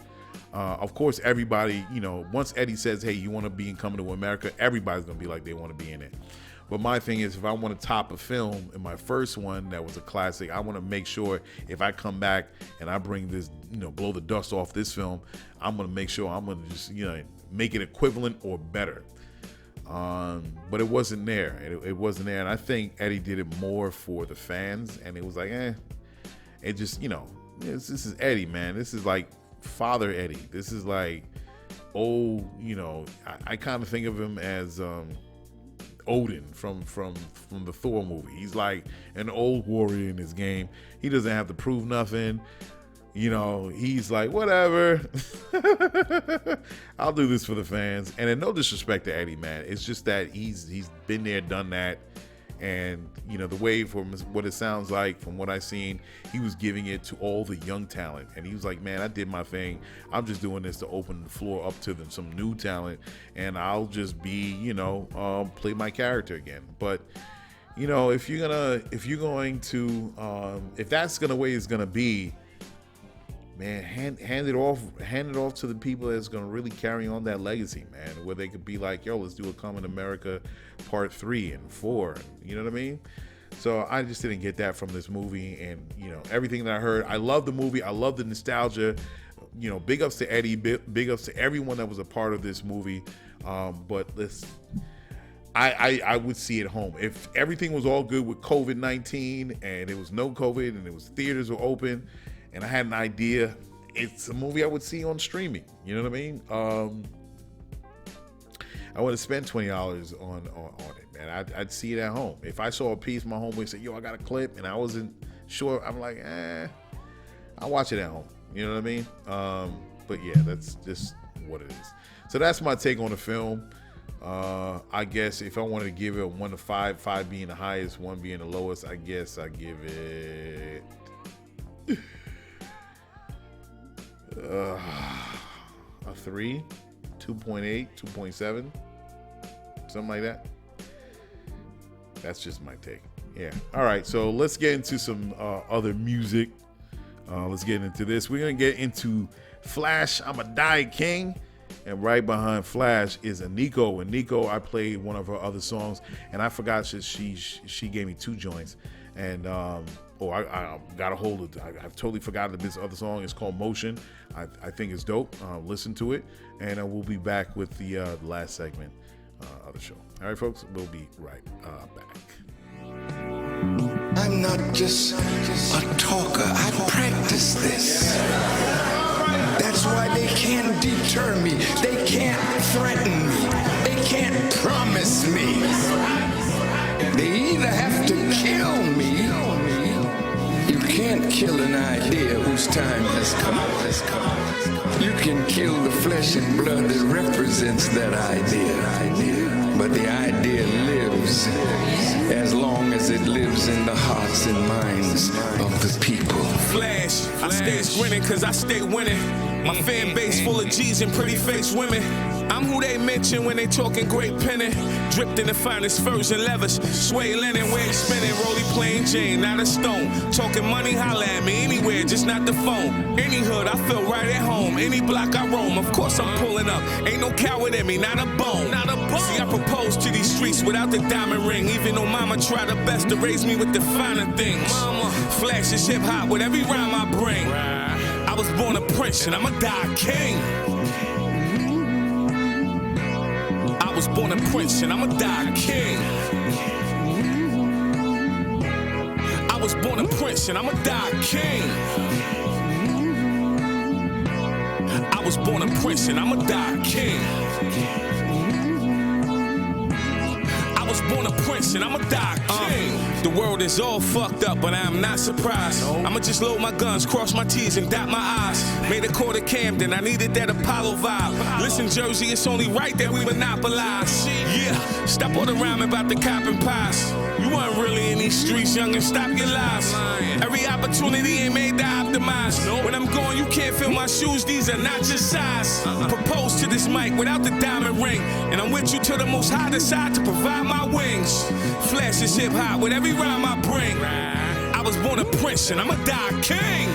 D: Of course, everybody, once Eddie says, hey, you want to be in Coming to America, everybody's going to be like they want to be in it. But my thing is, if I want to top a film in my first one that was a classic, I want to make sure if I come back and I bring this, blow the dust off this film, I'm going to make sure I'm going to just, make it equivalent or better. But it wasn't there. It wasn't there. And I think Eddie did it more for the fans. And it was like, it just, this is Eddie, man. This is like Father Eddie. This is like old, I kind of think of him as Odin from the Thor movie. He's like an old warrior in his game. He doesn't have to prove nothing. He's like, whatever. I'll do this for the fans. And in no disrespect to Eddie, man, it's just that he's been there, done that. And, the way, from what it sounds like, from what I've seen, he was giving it to all the young talent. And he was like, man, I did my thing. I'm just doing this to open the floor up to some new talent. And I'll just be, play my character again. But, if that's the way it's going to be, man, hand it off to the people that's going to really carry on that legacy, man, where they could be like, yo, let's do a Coming to America part 3 and 4. You know what I mean? So I just didn't get that from this movie. And, everything that I heard, I love the movie. I love the nostalgia. Big ups to Eddie, big ups to everyone that was a part of this movie. But I would see it home. If everything was all good with COVID-19 and it was no COVID and it was theaters were open, and I had an idea, it's a movie I would see on streaming. You know what I mean? I would have spent $20 on it, man. I'd see it at home. If I saw a piece, my homeboy said, yo, I got a clip, and I wasn't sure, I'm like, I'll watch it at home. You know what I mean? But yeah, that's just what it is. So that's my take on the film. I guess if I wanted to give it a 1 to 5, 5 being the highest, 1 being the lowest, I guess I give it... a 3, 2.8, 2.7, something like that. That's just my take. Yeah. All right. So let's get into some other music. Let's get into this. We're gonna get into Flash, I'm a Die King, and right behind Flash is a Nico. And Nico, I played one of her other songs, and I forgot she gave me 2 joints, and I got a hold of it. I've totally forgotten that this other song is called Motion. I think it's dope. Listen to it, and we'll be back with the last segment of the show. All right, folks, we'll be right back.
I: I'm not just a talker. I practice this. That's why they can't deter me. They can't threaten me. They can't promise me. They either have to kill me. You can't kill an idea whose time has come. You can kill the flesh and blood that represents that idea. But the idea lives as long as it lives in the hearts and minds of the people.
J: Flash, I stay grinning cause I stay winning. My fan base full of G's and pretty face women. I'm who they mention when they talking great penning. Dripped in the finest furs and leathers. Sway linen, wave spinning, rolly plain Jane, not a stone. Talking money, holla at me anywhere, just not the phone. Any hood, I feel right at home. Any block I roam, of course I'm pulling up. Ain't no coward in me, not a bone. Not a bone. See, I propose to these streets without the diamond ring. Even though mama tried her best to raise me with the finer things. Mama, Flash is hip hop with every rhyme I bring. I was born a prince and I'ma die king. I was born a prince and I'ma die king. I was born a prince and I'ma die king. I was born a prince and I'ma die king. I was was born a prince and I'ma die king. The world is all fucked up, but I'm not surprised. I'ma just load my guns, cross my T's and dot my I's. Made a call to Camden, I needed that Apollo vibe. Listen, Jersey, it's only right that we monopolize. Yeah, stop all the rhyming about the cop and pies. You weren't really in these streets, youngin', stop your lies. Every opportunity ain't made to optimize. When I'm going, you can't feel my shoes, these are not your size. Propose to this mic without the diamond ring, and I'm with you till the most high decide to provide my wings. Flash is hip hop with every rhyme I bring. I was born a prince and I'ma die king.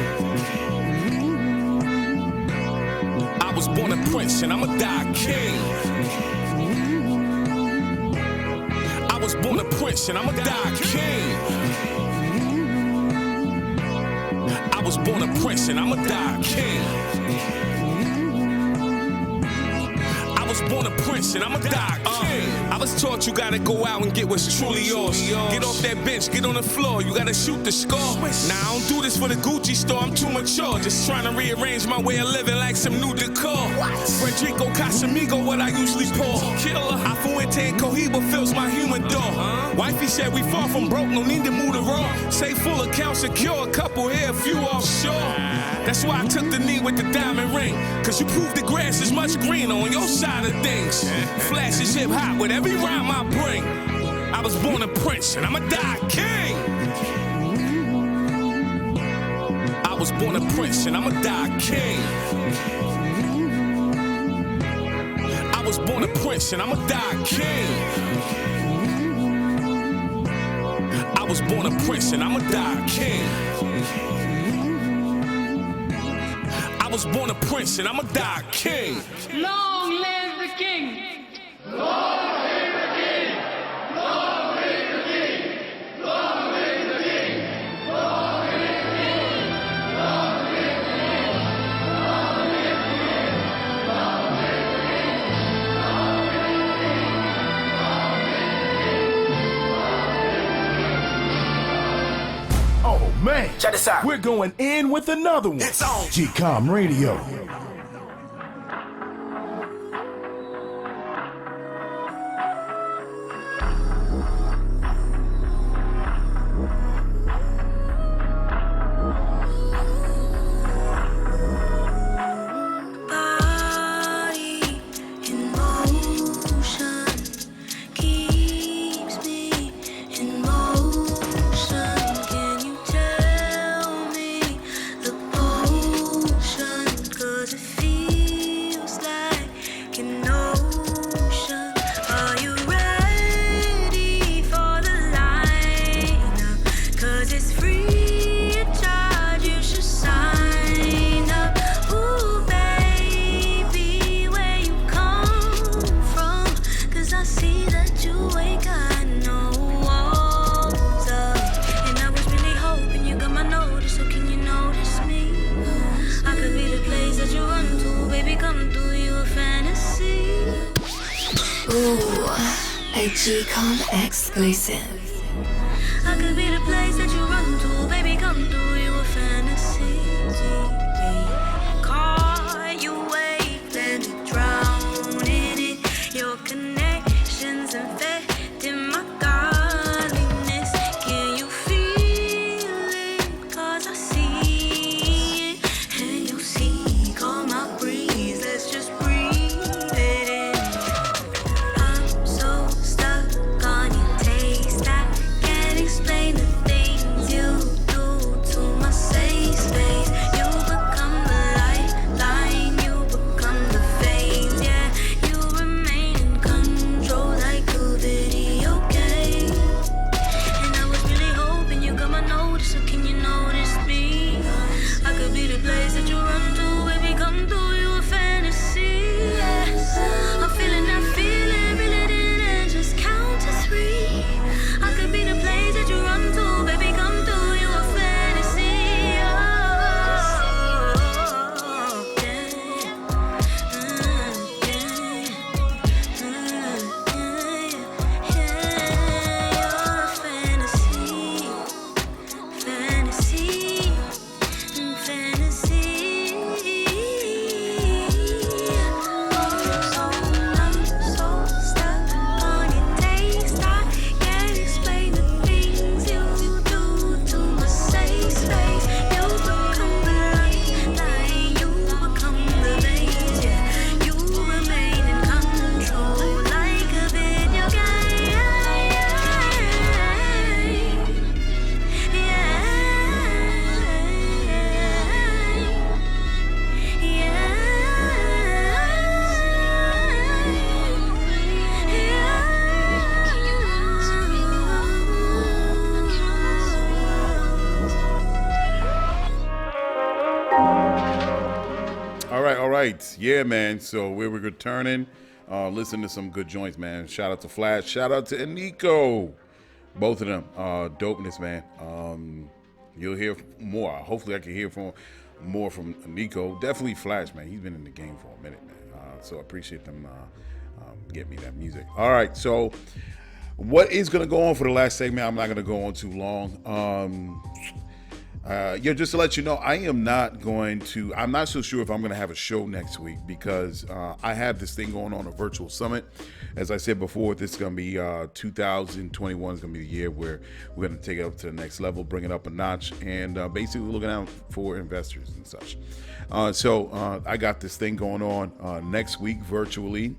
J: I was born a prince and I'ma die king. I was born a prince and I'ma die king. I was born a prince and I'ma die king. I was born a prince and I'ma die king. I was taught you gotta go out and get what's truly yours. Get off that bench, get on the floor, you gotta shoot the score. Now I don't do this for the Gucci store, I'm too mature. Just trying to rearrange my way of living like some new decor. Frederico Casamigo, what I usually pour. Killer, Afuente and Cohiba fills my humidor. Wifey said we far from broke, no need to move the raw. Say full account secure, a couple here, a few offshore. That's why I took the knee with the diamond ring. Cause you prove the grass is much greener on your side of things. Flash is hip hop with every rhyme I bring. I was born a prince and I'ma die king. I was born a prince and I'ma die king. I was born a prince and I'ma die king. I was born a prince and I'ma die king. I was born a prince and I'ma die king.
K: Long live the king! Long live the king! Long live the king! Long live the king! Long live the king! Long live the king! Long live the king! Long live the king! Long live the king!
C: Oh man,
F: Check this out.
C: we're going in with another one.
F: It's on.
C: GCOM Radio.
H: A GCOM exclusive.
E: I could be the place that you run to, baby, come through, you a fantasy. Call you wave, then drown in it. Your connections infecting my godliness. Can you feel it? 'Cause I see it. And you see, call my breeze, let's just breathe it in. I'm so stuck on your taste, I can't explain the things you do to my safe space. You
D: right. Yeah, man. So we're returning. Listen to some good joints, man. Shout out to Flash. Shout out to Eniko. Both of them. Dopeness, man. You'll hear more. Hopefully I can hear more from Eniko. Definitely Flash, man. He's been in the game for a minute, man. So I appreciate them getting me that music. All right. So what is going to go on for the last segment? I'm not going to go on too long. Just to let you know, I'm not so sure if I'm going to have a show next week because I have this thing going on, a virtual summit. As I said before, this is going to be 2021 is going to be the year where we're going to take it up to the next level, bring it up a notch, and basically looking out for investors and such. So I got this thing going on next week virtually.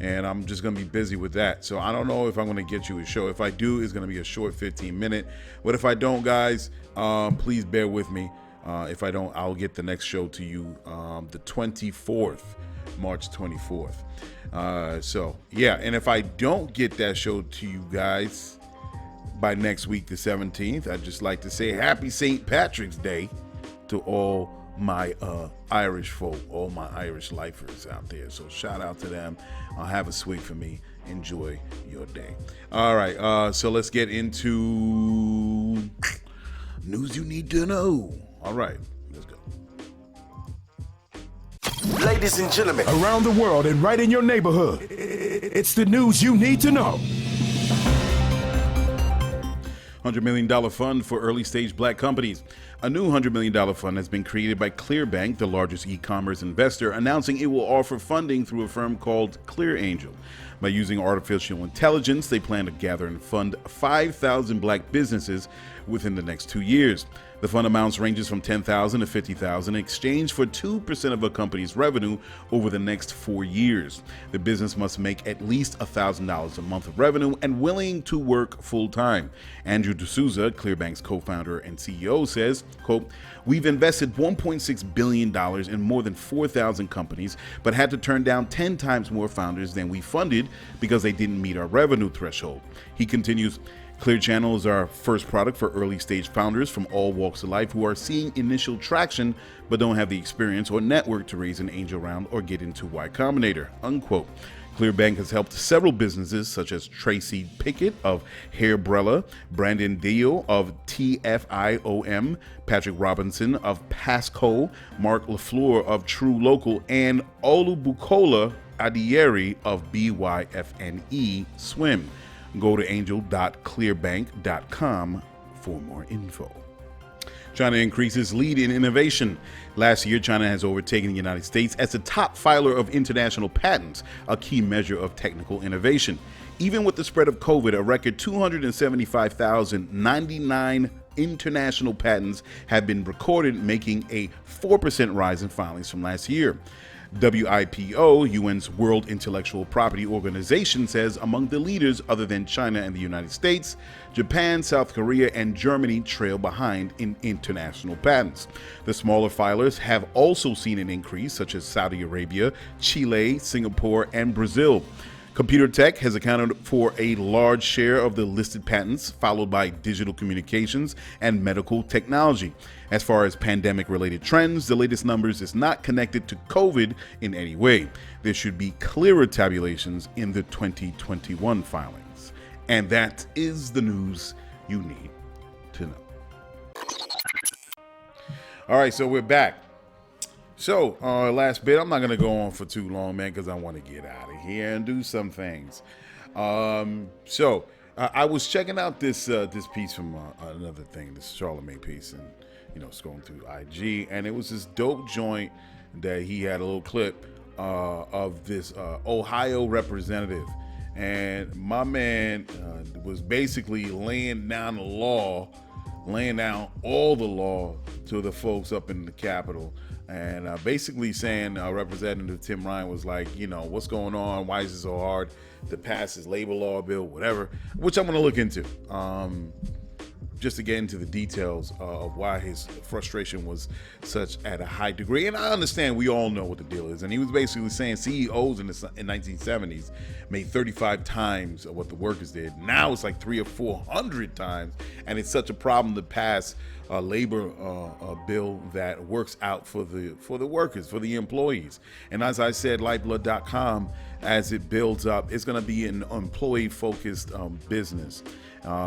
D: And I'm just going to be busy with that. So I don't know if I'm going to get you a show. If I do, it's going to be a short 15-minute. But if I don't, guys, please bear with me. If I don't, I'll get the next show to you the 24th, March 24th. So, yeah. And if I don't get that show to you guys by next week, the 17th, I'd just like to say Happy St. Patrick's Day to all my Irish folk, all my Irish lifers out there. So shout out to them. Have a sweet for me. Enjoy your day. All right. So let's get into news you need to know. All right. Let's go.
F: Ladies and gentlemen,
C: around the world and right in your neighborhood, it's the news you need to know.
D: $100 million fund for early stage black companies. A new $100 million fund has been created by ClearBank, the largest e-commerce investor, announcing it will offer funding through a firm called ClearAngel. By using artificial intelligence, they plan to gather and fund 5,000 black businesses within the next 2 years. The fund amounts ranges from $10,000 to $50,000 in exchange for 2% of a company's revenue over the next 4 years. The business must make at least $1,000 a month of revenue and willing to work full-time. Andrew D'Souza, ClearBank's co-founder and CEO, says, quote, "We've invested $1.6 billion in more than 4,000 companies, but had to turn down 10 times more founders than we funded because they didn't meet our revenue threshold." He continues, Clear Channel is our first product for early stage founders from all walks of life who are seeing initial traction but don't have the experience or network to raise an angel round or get into Y Combinator, unquote. ClearBank has helped several businesses such as Tracy Pickett of Hairbrella, Brandon Deal of TFIOM, Patrick Robinson of Pasco, Mark LaFleur of True Local, and Olubukola Adieri of BYFNE Swim. Go to angel.clearbank.com for more info. China increases lead in innovation. Last year, China has overtaken the United States as the top filer of international patents, a key measure of technical innovation. Even with the spread of COVID, a record 275,099 international patents have been recorded, making a 4% rise in filings from last year. WIPO, UN's World Intellectual Property Organization, says among the leaders other than China and the United States, Japan, South Korea, and Germany trail behind in international patents. The smaller filers have also seen an increase, such as Saudi Arabia, Chile, Singapore, and Brazil. Computer tech has accounted for a large share of the listed patents, followed by digital communications and medical technology. As far as pandemic-related trends, the latest numbers is not connected to COVID in any way. There should be clearer tabulations in the 2021 filings. And that is the news you need to know. All right, so we're back. So, last bit, I'm not going to go on for too long, man, because I want to get out of here and do some things. I was checking out this piece from another thing, this Charlemagne piece, and, scrolling through IG, and it was this dope joint that he had a little clip of this Ohio representative. And my man was basically laying down all the law to the folks up in the Capitol. And basically saying Representative Tim Ryan was like, what's going on? Why is it so hard to pass this labor law bill, whatever, which I'm going to look into. just to get into the details of why his frustration was such at a high degree. And I understand, we all know what the deal is. And he was basically saying CEOs in 1970s made 35 times of what the workers did. Now it's like 300 or 400 times, and it's such a problem to pass a labor bill that works out for the workers, for the employees. And as I said, Lyfeblood.com, as it builds up, it's going to be an employee-focused business.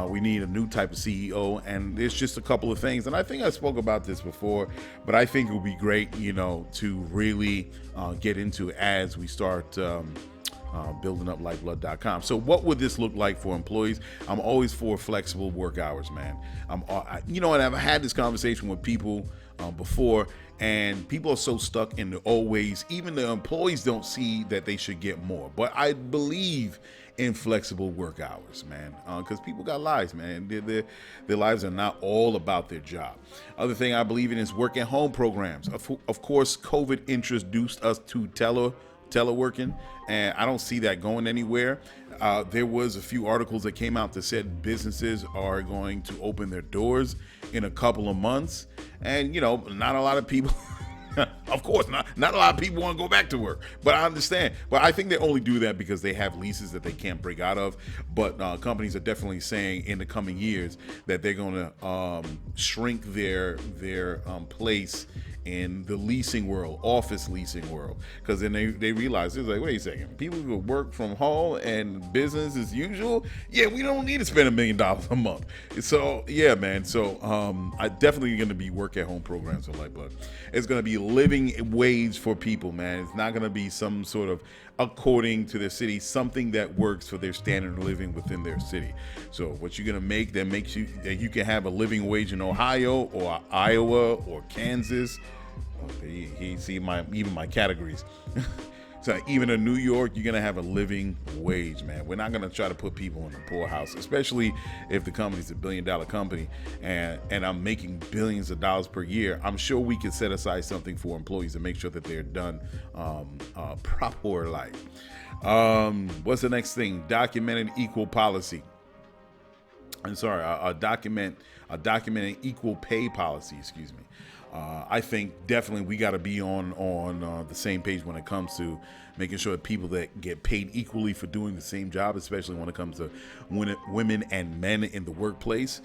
D: We need a new type of CEO, and there's just a couple of things. And I think I spoke about this before, but I think it would be great, to really get into as we start building up Lyfeblood.com. So what would this look like for employees? I'm always for flexible work hours, man. And I've had this conversation with people before, and people are so stuck in the old ways. Even the employees don't see that they should get more. But I believe in flexible work hours, man, because people got lives, man. Their lives are not all about their job. Other thing I believe in is work at home programs. Of course, COVID introduced us to teleworking, and I don't see that going anywhere. There was a few articles that came out that said businesses are going to open their doors in a couple of months, and not a lot of people of course not a lot of people want to go back to work, but I understand. But I think they only do that because they have leases that they can't break out of. But companies are definitely saying in the coming years that they're going to shrink their place in the leasing world, office leasing world, because then they realize, it's like, wait a second, people will work from home and business as usual. Yeah, we don't need to spend $1 million a month. So yeah, man. So I definitely going to be work at home programs for Lyfeblood. It's going to be living wage for people, man. It's not going to be some sort of according to their city, something that works for their standard of living within their city. So what you're going to make that makes you, that you can have a living wage in Ohio or Iowa or Kansas. Okay, you see even my categories. So even in New York, you're going to have a living wage, man. We're not going to try to put people in the poorhouse, especially if the company's $1 billion company and I'm making billions of dollars per year. I'm sure we can set aside something for employees to make sure that they're done proper life. What's the next thing? Documented equal policy. I'm sorry, a documented equal pay policy, excuse me. I think definitely we got to be on the same page when it comes to making sure that people that get paid equally for doing the same job, especially when it comes to women and men in the workplace.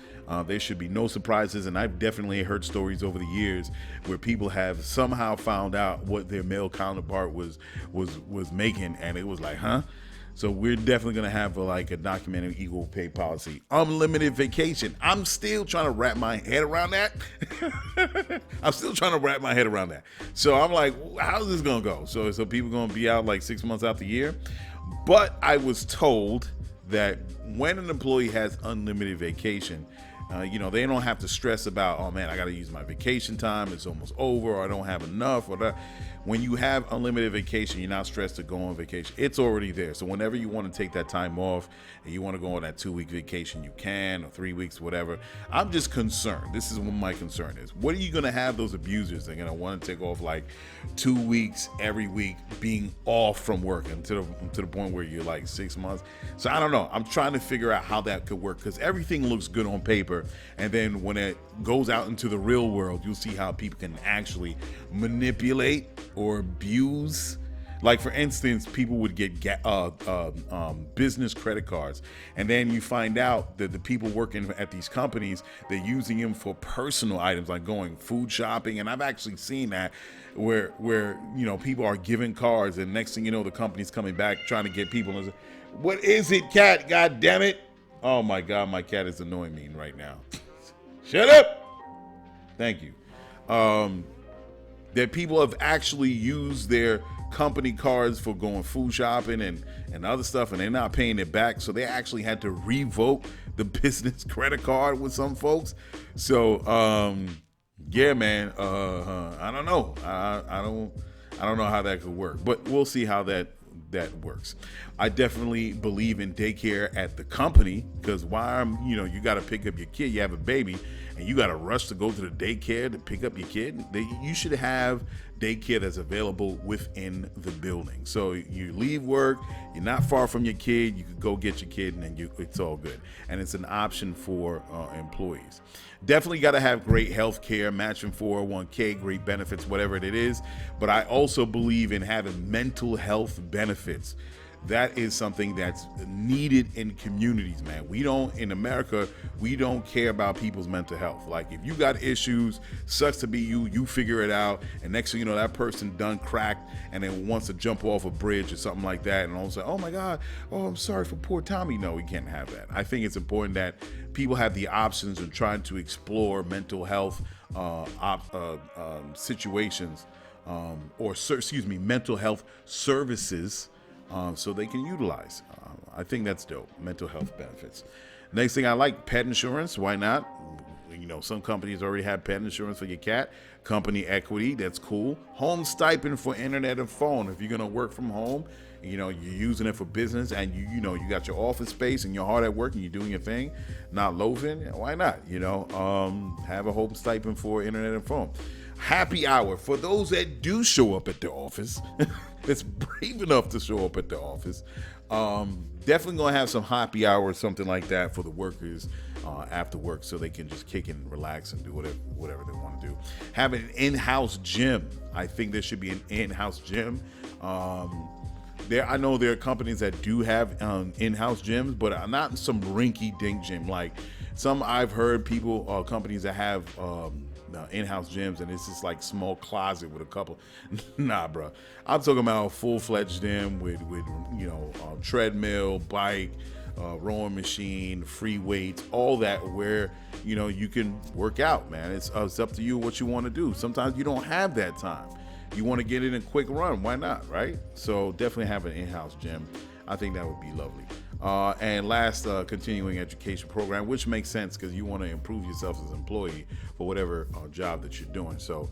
D: There should be no surprises, and I've definitely heard stories over the years where people have somehow found out what their male counterpart was making, and it was like, huh? So we're definitely going to have a documented equal pay policy. Unlimited vacation. I'm still trying to wrap my head around that. So I'm like, how's this going to go? So people going to be out like 6 months out the year? But I was told that when an employee has unlimited vacation, they don't have to stress about, oh man, I got to use my vacation time. It's almost over, or I don't have enough, or that. When you have unlimited vacation, you're not stressed to go on vacation. It's already there. So whenever you want to take that time off and you want to go on that 2-week vacation, you can, or 3 weeks, whatever. I'm just concerned. This is what my concern is. What are you going to have those abusers that are going to want to take off like 2 weeks every week being off from work and to the point where you're like 6 months? So I don't know. I'm trying to figure out how that could work, because everything looks good on paper. And then when it goes out into the real world, you'll see how people can actually manipulate or abuse. Like, for instance, people would get business credit cards, and then you find out that the people working at these companies, they're using them for personal items, like going food shopping. And I've actually seen that where people are giving cards, and next thing you know, the company's coming back trying to get people. What is it, cat? God damn it! Oh my God, my cat is annoying me right now. Shut up! Thank you. That people have actually used their company cards for going food shopping and other stuff, and they're not paying it back. So they actually had to revoke the business credit card with some folks. So, yeah, man, I don't know. I don't know how that could work, but we'll see how that works. I definitely believe in daycare at the company, because you got to pick up your kid. You have a baby and you got to rush to go to the daycare to pick up your kid. You should have daycare that's available within the building. So you leave work, you're not far from your kid, you could go get your kid, and then it's all good. And it's an option for employees. Definitely got to have great health care, matching 401k, great benefits, whatever it is. But I also believe in having mental health benefits. That is something that's needed in communities, man. In America, we don't care about people's mental health. Like, if you got issues, sucks to be you figure it out, and next thing you know, that person done cracked and then wants to jump off a bridge or something like that, and all of a sudden, oh my God, I'm sorry for poor Tommy. No, we can't have that. I think it's important that people have the options of trying to explore mental health situations, mental health services, so they can utilize. I think that's dope. Mental health benefits. Next thing I like, pet insurance. Why not? Some companies already have pet insurance for your cat. Company equity, that's cool. Home stipend for internet and phone. If you're gonna work from home, you're using it for business, and you got your office space and you're hard at work and you're doing your thing, not loafing. Why not? Have a home stipend for internet and phone. Happy hour for those that do show up at the office. That's brave enough to show up at the office. Definitely gonna have some happy hour or something like that for the workers after work, so they can just kick and relax and do whatever they want to do. Have an in-house gym. I think there should be an in-house gym. I know there are companies that do have in-house gyms, but not some rinky-dink gym. Like some I've heard companies that have in-house gyms, and it's just like small closet with a couple. Nah, bro. I'm talking about a full-fledged gym with treadmill, bike, rowing machine, free weights, all that, where you can work out, man. It's up to you what you want to do. Sometimes you don't have that time. You want to get in a quick run. Why not, right? So definitely have an in-house gym. I think that would be lovely. And last, continuing education program, which makes sense because you want to improve yourself as an employee for whatever job that you're doing. So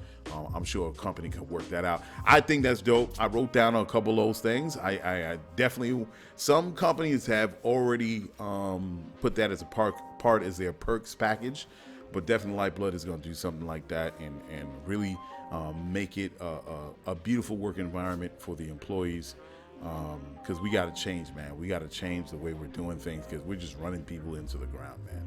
D: I'm sure a company can work that out. I think that's dope. I wrote down a couple of those things. I definitely, some companies have already put that as a part as their perks package, but definitely Lyfeblood is going to do something like that and really make it a beautiful work environment for the employees. Because we got to change, man. We got to change the way we're doing things, because we're just running people into the ground, man.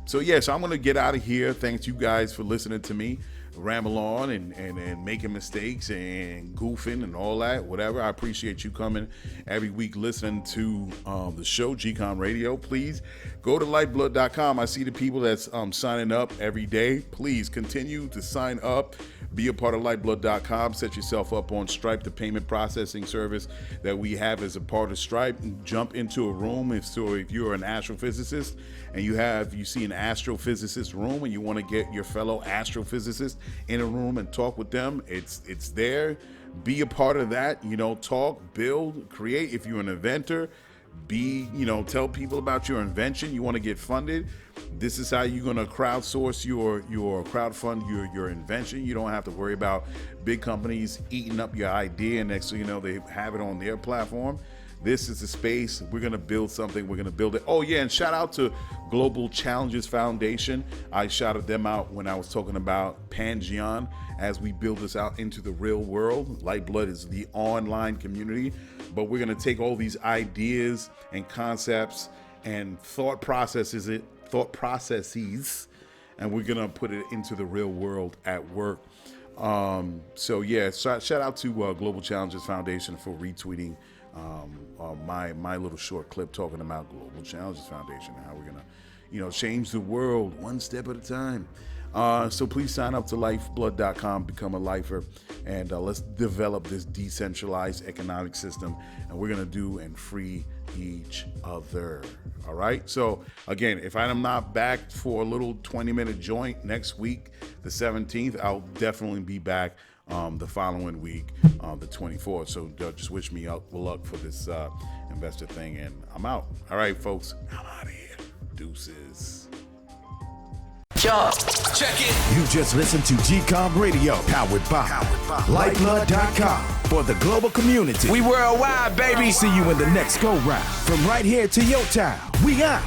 D: So I'm going to get out of here. Thanks you guys for listening to me ramble on and making mistakes and goofing and all that, whatever. I appreciate you coming every week listening to the show, GCOM Radio. Please go to Lyfeblood.com. I see the people that's signing up every day. Please continue to sign up. Be a part of Lyfeblood.com. Set yourself up on Stripe, the payment processing service that we have as a part of Stripe. Jump into a room. If you're an astrophysicist and you see an astrophysicist room and you want to get your fellow astrophysicist in a room and talk with them, it's there. Be a part of that. Talk, build, create. If you're an inventor, tell people about your invention. You want to get funded. This is how you're going to crowdsource your crowdfund your invention. You don't have to worry about big companies eating up your idea, and next thing you know, they have it on their platform. This is the space. We're going to build something. We're going to build it. Oh, yeah, and shout out to Global Challenges Foundation. I shouted them out when I was talking about Pangeon as we build this out into the real world. Lyfeblood is the online community, but we're going to take all these ideas and concepts and thought processes, and we're going to put it into the real world at work. Shout out to Global Challenges Foundation for retweeting my little short clip talking about Global Challenges Foundation and how we're gonna change the world one step at a time. So please sign up to Lyfeblood.com, become a lifer, and let's develop this decentralized economic system, and we're gonna do and free each other. All right. So again, if I'm not back for a little 20-minute joint next week, the 17th, I'll definitely be back the following week, the 24th. So just wish me luck for this investor thing, and I'm out. All right, folks, I'm out of here. Deuces.
F: Yo, check it.
C: You just listened to GCOM Radio, powered by Lyfeblood.com for the global community.
F: We worldwide, baby.
C: See you in the next go round. From right here to your town, we out.